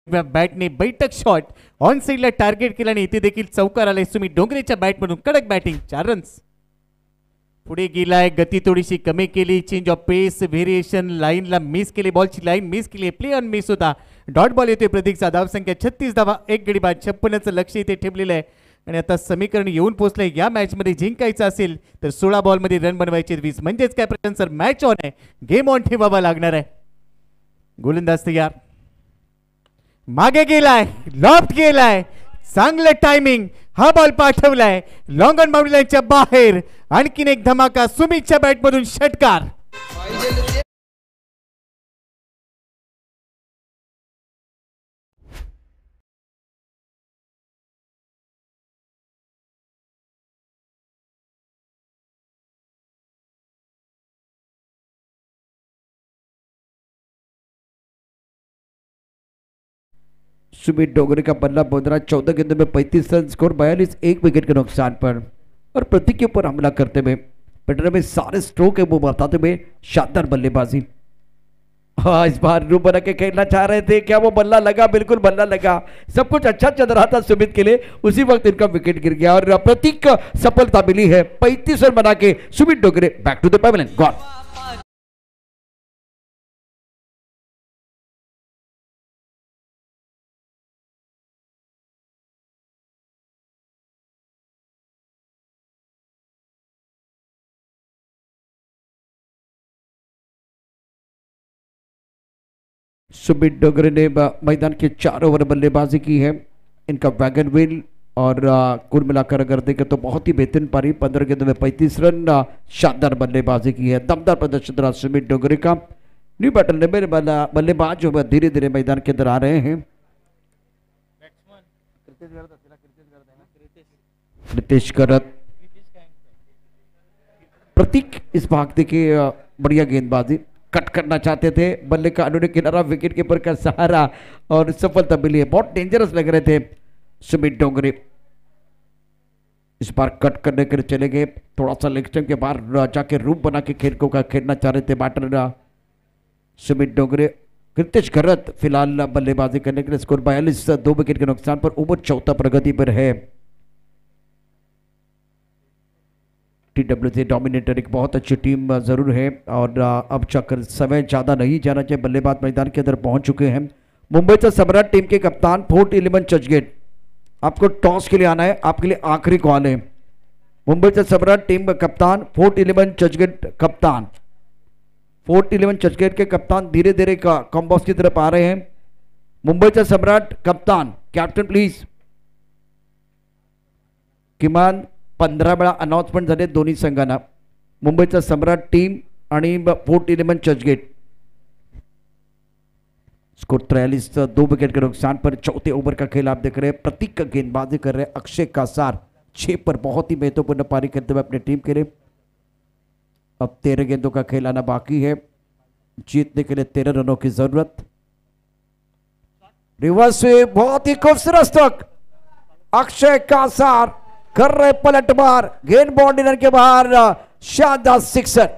बॅटने बैठक शॉट ऑन साईडला टार्गेट केला आणि इथे देखील चौकार आलाय. सुमित डोंगरेच्या बॅटमधून कडक बॅटिंग. 4 रन्स. पुढे गेलाय. गती थोडीशी कमी केली. Change of pace variation. लाईनला मिस केली. बॉलची लाईन मिस केली. प्ले ऑन मिस होता. डॉट बॉल येतोय प्रतीकचा. धावसंख्या 36 धावा. 1 गडी बाद. 56चं लक्ष इथे ठेवलेलं आहे आणि आता समीकरण येऊन पोहोचलंय. या मॅचमध्ये जिंकायचं असेल तर 16 बॉलमध्ये रन बनवायचे 20. म्हणजेच काय प्रश्न सर, मॅच ऑन आहे. गेम ऑन ठेवावा लागणार आहे. गोलंदाज तयार. मागे गेलाय. लॉफ्ट गेलाय. चांगलं टायमिंग. हा बॉल पाठवलाय लॉंग ऑन बाउंड्री लाईनच्या बाहेर. आणखीन एक धमाका. सुमितच्या बॅटमधून षटकार. सुमित डोगरे का बल्ला बोधरा 14 गेंदों में 35 रन. स्कोर 42 1 विकेट के नुकसान पर. और प्रतीक के ऊपर हमला करते हुए बैटर में सारे स्ट्रोक है वो बताते हुए शानदार बल्लेबाजी. हाँ, इस बार रूप बना के खेलना चाह रहे थे. क्या वो बल्ला लगा? बिल्कुल बल्ला लगा. सब कुछ अच्छा चल रहा था सुमित के लिए. उसी वक्त इनका विकेट गिर गया और प्रतीक को सफलता मिली है. 35 रन बना के Sumit Dogre back to the pavilion. Gone. Sumit Dogre ने मैदान के 4 ओवर बल्लेबाजी की है. इनका वैगन व्हील और कुल मिलाकर अगर देखें तो बहुत ही बेहतरीन पारी. 15 गेंदों में 35 रन. शानदार बल्लेबाजी की है. दमदार प्रदर्शन रहा सुमित डोगरे का. न्यू बैटर ने मेरे बल्लेबाज जो धीरे धीरे मैदान के अंदर आ रहे हैं. नितेश करत. प्रतीक इस भाग देखिए बढ़िया गेंदबाजी. कट करना चाहते थे. बल्ले का अनुने किनारा. विकेट कीपर का सहारा और सफलता मिली है. बहुत डेंजरस लग रहे थे सुमित डोगरे. इस बार कट करने के लिए चले गए, थोड़ा सा लेग स्टंप के बाहर जाके रूप बना के खेल को खेलना चाह रहे थे बैटर सुमित डोंगरे। कृतिश घरत फिलहाल बल्लेबाजी करने के लिए, स्कोर 42, 2 विकेट के नुकसान पर। ओवर 14 प्रगति पर है। TWC डोमिनेटर एक बहुत अच्छी टीम जरूर है और अब चक्कर समय ज्यादा नहीं जाना चाहिए। बल्लेबाज मैदान के अंदर पहुंच चुके हैं। मुंबईचा सम्राट टीम के कप्तान फोर्ट 11 चर्चगेट, आपको टॉस के लिए आना है, आपके लिए आखिरी कॉल है। मुंबईचा सम्राट टीम का कप्तान फोर्ट 11 चर्चगेट कप्तान, फोर्ट 11 चर्चगेट के कप्तान धीरे धीरे कॉम्बॉक्स की तरफ आ रहे हैं। मुंबईचा सम्राट कप्तान कॅप्टन प्लीज। किमान 15 वेळा अनाउन्समेंट झाले दोन्ही संघांना, मुंबईचा सम्राट टीम आणि फोर्ट 11 चर्चगेट। स्कोर 43, 2 विकेट के नुकसान पर। चौथे ओवर का खेल आप देख रहे हैं। प्रतीक का गेंदबाजी कर रहे हैं। अक्षय कासार 6 पर बहुत ही महत्वपूर्ण पारी करते हुए अपनी टीम के लिए। अब 13 गेंदों का खेल आना बाकी है। जीतने के लिए 13 रनों की जरूरत। रिवर्स स्वीप, बहुत ही खूबसूरत स्ट्रोक। अक्षय कासार कर रहे पलटवार, गेंद बाउंड्री के बाहर, शानदार सिक्सर।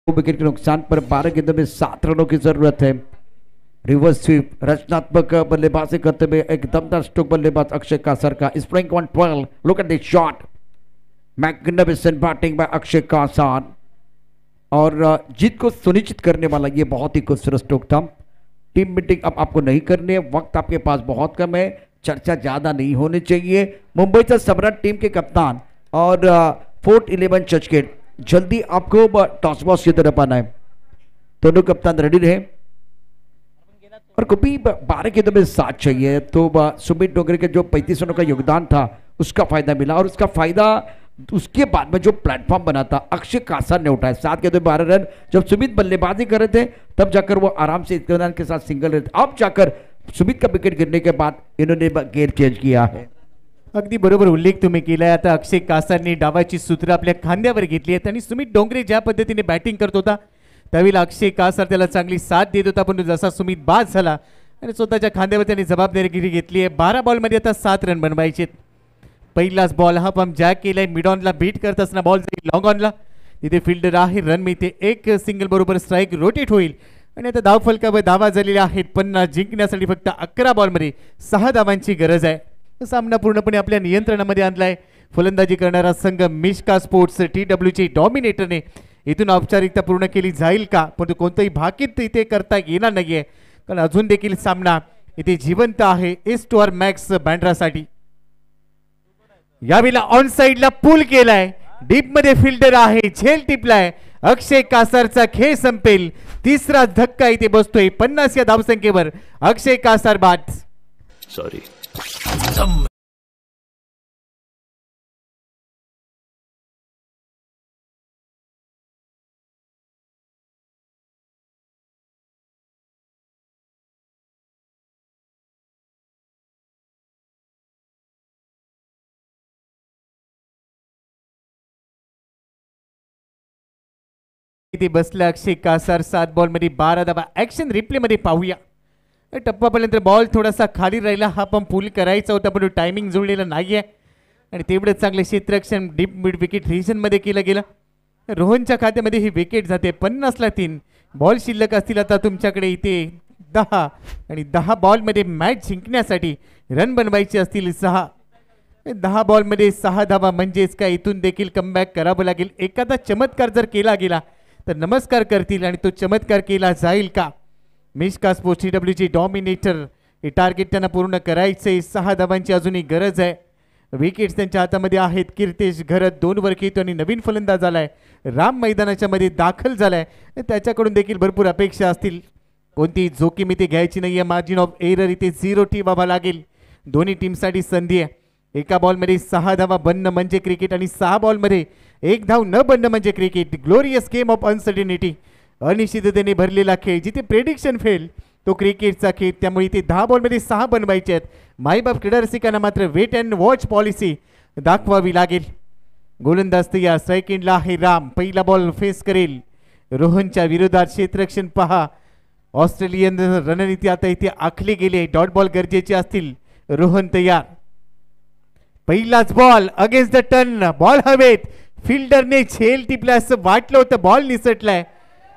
विकेट के नुकसान पर 12 गेंदों में 7 रनों की जरूरत है। रिवर्स स्वीप, रचनात्मक बल्लेबाजी करते हुए एक दमदार स्ट्रोक बल्लेबाज अक्षय कासार का। Spring 112, look at this shot, magnificent batting bye Akshay Kasar और जीत को सुनिश्चित करने वाला ये बहुत ही खूबसूरत स्ट्रोक था। टीम मीटिंग अब आपको नहीं करनी है, वक्त आपके पास बहुत कम है, चर्चा ज्यादा नहीं होनी चाहिए। मुंबईचा सम्राट टीम के कप्तान और फोर्ट 11 चर्चगेट, जल्दी आपको टॉस बॉक्स की तरफ आना है। दोनों कप्तान रेडी रहे और कभी 12 गेंदों में 7 चाहिए। तो सुमित डोंगरे के जो 35 रनों का योगदान था उसका फायदा मिला और उसका फायदा उसके बाद में जो प्लेटफॉर्म बना था अक्षय कासार ने उठाया। 7 गेंदों में 12 रन। जब सुमित बल्लेबाजी कर रहे थे तब जाकर वो आराम से इत्मीनान के साथ सिंगल रहे थे। अब जाकर सुमित का विकेट गिरने के बाद इन्होंने गेयर चेंज किया है। अगदी बरोबर उल्लेख तुम्ही केलाय। आता अक्षय कासारने डावाची सूत्र आपल्या खांद्यावर घेतली आहेत आणि सुमित डोंगरे ज्या पद्धतीने बॅटिंग करत होता त्यावेळी अक्षय कासार त्याला चांगली साथ देत होता, पण जसा सुमित बाद झाला आणि स्वतःच्या खांद्यावर त्याने जबाबदारी घेतली आहे। 12 बॉलमध्ये आता 7 रन बनवायचे। पहिलाच बॉल हा पंप जॅक केलाय, मिड ऑनला बीट करत असताना बॉल जाईल लॉंग ऑनला, तिथे फिल्डर आहे, रन मिळते, एक सिंगल बरोबर स्ट्राईक रोटेट होईल आणि आता धाव फलकावर धावा झालेल्या आहेत 50। जिंकण्यासाठी फक्त 11 बॉलमध्ये 6 धावांची गरज आहे। सामना पूर्णपणे आपल्या नियंत्रणामध्ये आणलाय फलंदाजी करणारा संघ मिश्का स्पोर्ट्स। TWC डॉमिनेटरने इथून औपचारिकता पूर्ण केली जाईल का, परंतु कोणतंही भाकीत इथे करता येणार नाहीये कारण अजून देखील सामना इथे जिवंत आहे ईस्ट ओर मॅक्स बँड्रासाठी। यावेळेला ऑन साइडला पूल केलाय, डीप मध्ये फिल्डर आहे, झेल टिपलाय, अक्षय कासारचा खेळ संपेल। तिसरा धक्का इथे बसतोय 50 या धावसंख्येवर। अक्षय कासार बाद। सॉरी इथे बसला अक्षय कासार। 7 बॉल मध्ये 12 धावा। ऍक्शन रिप्ले मध्ये पाहूया। टप्पापर्यंत बॉल थोडासा खाली राहिला, हा पण पूल करायचा होता पण टायमिंग जुळलेला नाहीये आणि तेवढंच चांगलं क्षेत्ररक्षण डीप मिड विकेट रिजन मध्ये केलं गेलं। रोहनच्या खात्यामध्ये ही विकेट जाते। 50 ला 3 बॉल शिल्लक असतील आता तुमच्याकडे इथे 10 आणि 10 बॉल मध्ये मॅच जिंकण्यासाठी रन बनवायचे असतील 6। 10 बॉल मध्ये 6 धावा म्हणजेच काय इथून देखील कमबॅक करावं लागेल। एखादा चमत्कार जर केला गेला तर नमस्कार करतील आणि तो चमत्कार केला जाईल का। मिश्का स्पोर्ट्स TWC डॉमिनेटर हे टार्गेट त्यांना पूर्ण करायचे। 6 धावांची अजूनही गरज आहे। विकेट्स त्यांच्या हातामध्ये आहेत। कीर्तेश घरत 2 वर खेळतो आणि नवीन फलंदाज आलाय, राम मैदानाच्या मध्ये दाखल झालाय, त्याच्याकडून देखील भरपूर अपेक्षा असतील। कोणती जोखीम इथे घ्यायची नाहीये। मार्जिन ऑफ एरर इथे 0 ठेवावा लागेल। दोन्ही टीमसाठी संधी आहे। एका बॉलमध्ये 6 धावा बनणं म्हणजे क्रिकेट आणि 6 बॉलमध्ये 1 धाव न बनणं म्हणजे cricket. Glorious game of uncertainty, अनिश्चिततेने भरलेला खेळ जिथे प्रेडिक्शन फेल तो क्रिकेटचा खेळ, त्यामुळे इथे 10 बॉलमध्ये 6 बनवायचे आहेत. माईबाप क्रीडा रसिकांना मात्र वेट अँड वॉच पॉलिसी दाखवावी लागेल. गोलंदाज तयार, स्ट्राईक एंडला आहे राम. पहिला बॉल फेस करेल रोहनच्या विरोधात. क्षेत्ररक्षण पहा, ऑस्ट्रेलियन रणनीती आता इथे आखली गेली. डॉट बॉल गरजेचे असतील. रोहन तयार. पहिलाच ball against the turn, ball हवेत. फिल्डरने झेल टिपला असं वाटलं होतं, बॉल निसटलाय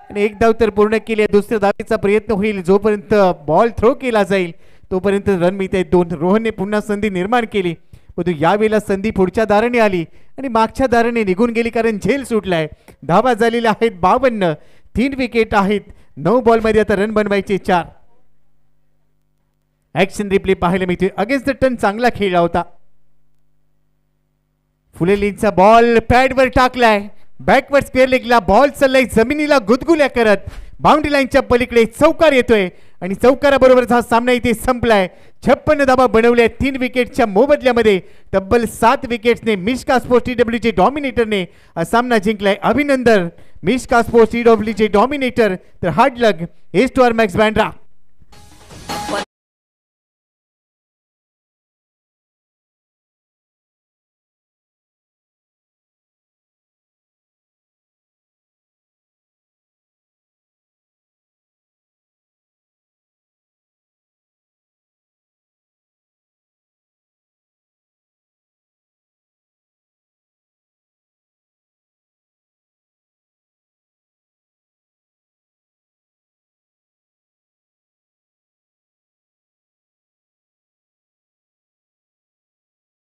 आणि एक धाव तर पूर्ण केली. दुसऱ्या धावेचा प्रयत्न होईल. जोपर्यंत बॉल थ्रो केला जाईल तोपर्यंत रन मिळते 2. रोहनने पुन्हा संधी निर्माण केली, परंतु यावेळेला संधी पुढच्या दाराने आली आणि मागच्या दाराने निघून गेली, कारण झेल सुटलाय. धावा झालेल्या आहेत 52. 3 विकेट आहेत. 9 बॉलमध्ये आता रन बनवायचे 4. ऍक्शन रिप्ले पाहायला मिळते. अगेन्स्ट द टर्न चांगला खेळला होता. फुलेलींचा बॉल पॅडवर टाकलाय. बॅकवर्ड स्क्वेअर लेगला बॉल चाललाय जमिनीला गुदगुल्या करत. बाउंड्री लाईनच्या पलीकडे चौकार येतोय आणि चौकाराबरोबरच हा सामना इथे संपलाय. 56 धावा बनवल्या 3 विकेटच्या मोबदल्यामध्ये. तब्बल 7 विकेट्सने मिश्का स्पोर्ट्स TWचे डॉमिनेटरने हा सामना जिंकलाय. अभिनंदन मिश्का स्पोर्ट्स TWचे डॉमिनेटर. तर hard luck S two R Max Bandra.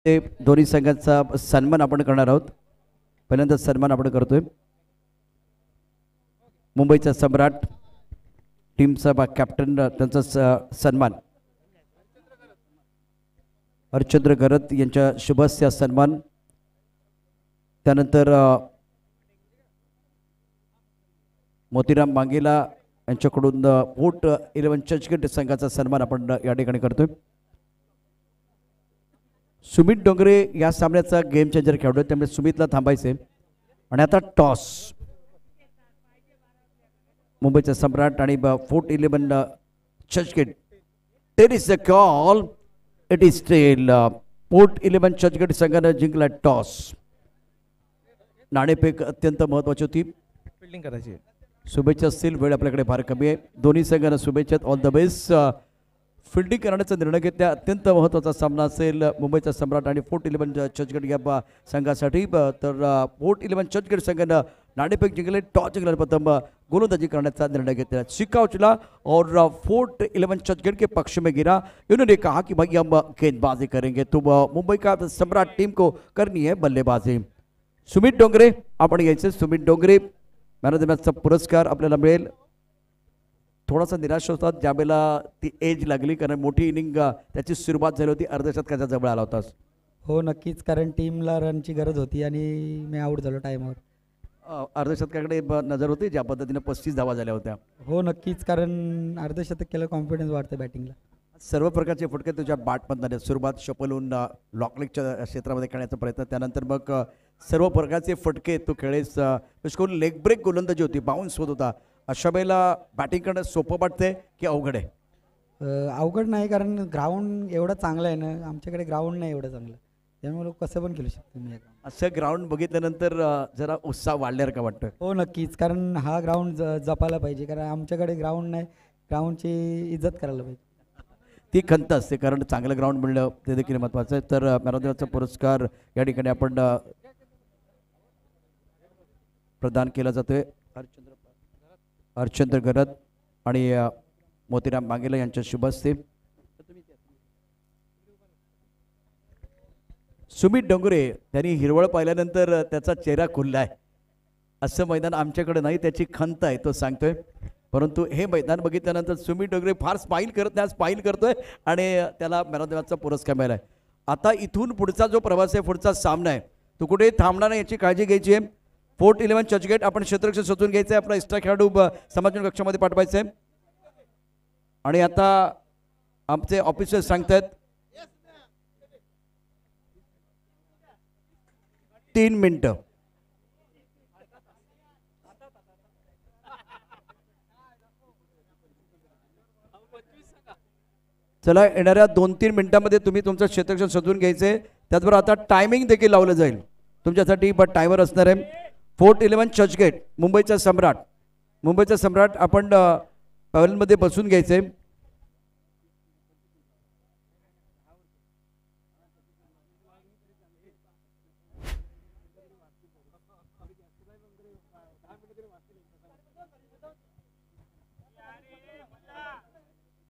ते दोन्ही संघांचा सन्मान आपण करणार आहोत. पहिल्यांदा सन्मान आपण करतोय मुंबईचा सम्राट टीमचा कॅप्टन, त्यांचा सन्मान हरचंद्र गरत यांच्या शुभस्य सन्मान. त्यानंतर मोतीराम मांगेला यांच्याकडून पोर्ट 11 चर्चगेट संघाचा सन्मान आपण या ठिकाणी करतोय. सुमित डोंगरे या सामन्याचा गेम चेंजर खेळतोय, त्यामुळे सुमितला थांबायचे. आणि आता टॉस मुंबईचा सम्राट आणि Fort 11 Churchgate. There is a call, it is still Fort 11 Churchgate संघाने जिंकला टॉस. नाणेफेक अत्यंत महत्वाची होती, फिल्डिंग करायची. शुभेच्छा असतील, वेळ आपल्याकडे फार कमी आहे. दोन्ही संघांना शुभेच्छा, ऑल द बेस्ट. फिल्डिंग करण्याचा निर्णय घेतला, अत्यंत महत्त्वाचा सामना असेल मुंबईचा सम्राट आणि फोर्ट 11 चर्चगेट या संघासाठी. तर फोर्ट 11 चर्चगेट संघानं नाणेफेक जिंकले, टॉस जिंकले, प्रथम गोलंदाजी करण्याचा निर्णय घेतला. सिक्का उछला और फोर्ट 11 चर्चगेट के पक्ष में गिरा. इन्होंने कहा कि भाई हम गेंदबाजी करेंगे, तो मुंबई का सम्राट टीम को करनी है बल्लेबाजी. सुमित डोंगरे आपण यायचे. Sumit Dongare man of the मॅचचा पुरस्कार आपल्याला मिळेल. थोडासा निराश होतात ज्यावेळेला ती एज लागली, कारण मोठी इनिंग त्याची सुरुवात झाली होती, अर्धशतकाच्या जवळ आला होतास. हो नक्कीच, कारण टीमला रनची गरज होती आणि मी आऊट झालो टाईमवर. अर्धशतकाकडे नजर होती, ज्या पद्धतीने 35 धावा झाल्या होत्या. हो नक्कीच, कारण अर्धशतक केलं कॉन्फिडन्स वाढतं बॅटिंगला. सर्व प्रकारचे फटके तुझ्या बॅटमधून सुरुवात शपलून लॉकलेगच्या क्षेत्रामध्ये खेळण्याचा प्रयत्न, त्यानंतर मग सर्व प्रकारचे फटके तू खेळेस. करून लेग ब्रेक गोलंदाजी होती, बाउन्स होत होता. अशा वेळेला बॅटिंग करणं सोपं वाटतंय की अवघड आहे? अवघड नाही, कारण ग्राउंड एवढं चांगलं आहे ना, आमच्याकडे ग्राउंड नाही एवढं चांगलं, त्यामुळे कसं पण खेळू शकतो मी. असं ग्राउंड बघितल्यानंतर जरा उत्साह वाढल्यावर का वाटतं? हो नक्कीच, कारण हा ग्राउंड जपायला पाहिजे, कारण आमच्याकडे ग्राउंड नाही, ग्राउंडची इज्जत करायला पाहिजे. ती खंत असते, कारण चांगलं ग्राउंड मिळणं ते देखील महत्त्वाचं आहे. तर मॅन ऑफ द मॅचचा पुरस्कार या ठिकाणी आपण प्रदान केला जातोय. हरचंद्र गरत आणि मोतीराम मांगेला यांच्या शुभ हस्ते. सुमित डोंगरे त्यांनी हिरवळ पाहिल्यानंतर त्याचा चेहरा खुलला आहे. असं मैदान आमच्याकडे नाही, त्याची खंत आहे, तो सांगतोय. परंतु हे मैदान बघितल्यानंतर सुमित डोंगरे फार स्माईल करत नाही, स्माईल करतोय आणि त्याला मॅन ऑफ द मॅचचा पुरस्कार मिळाला. आता इथून पुढचा जो प्रवास आहे, पुढचा सामना आहे, तो कुठे थांबणार नाही याची काळजी घ्यायची आहे. फोर्ट 11 चर्चगेट आपण क्षेत्ररक्षण शोधून घ्यायचं आहे, आपला एक्स्ट्रा खेळाडू समाज कक्षामध्ये पाठवायचं आहे. आणि आता आमचे ऑफिसर सांगतात 3 मिनिटं. चला येणाऱ्या 2-3 मिनिटांमध्ये तुम्ही तुमचं क्षेत्ररक्षण शोधून घ्यायचे. त्याचबरोबर आता टायमिंग देखील लावलं जाईल तुमच्यासाठी, बट टायमर असणार आहे. 411 चर्चगेट मुंबईचा सम्राट आपण पॅव्हलियनमध्ये बसून घ्यायचे.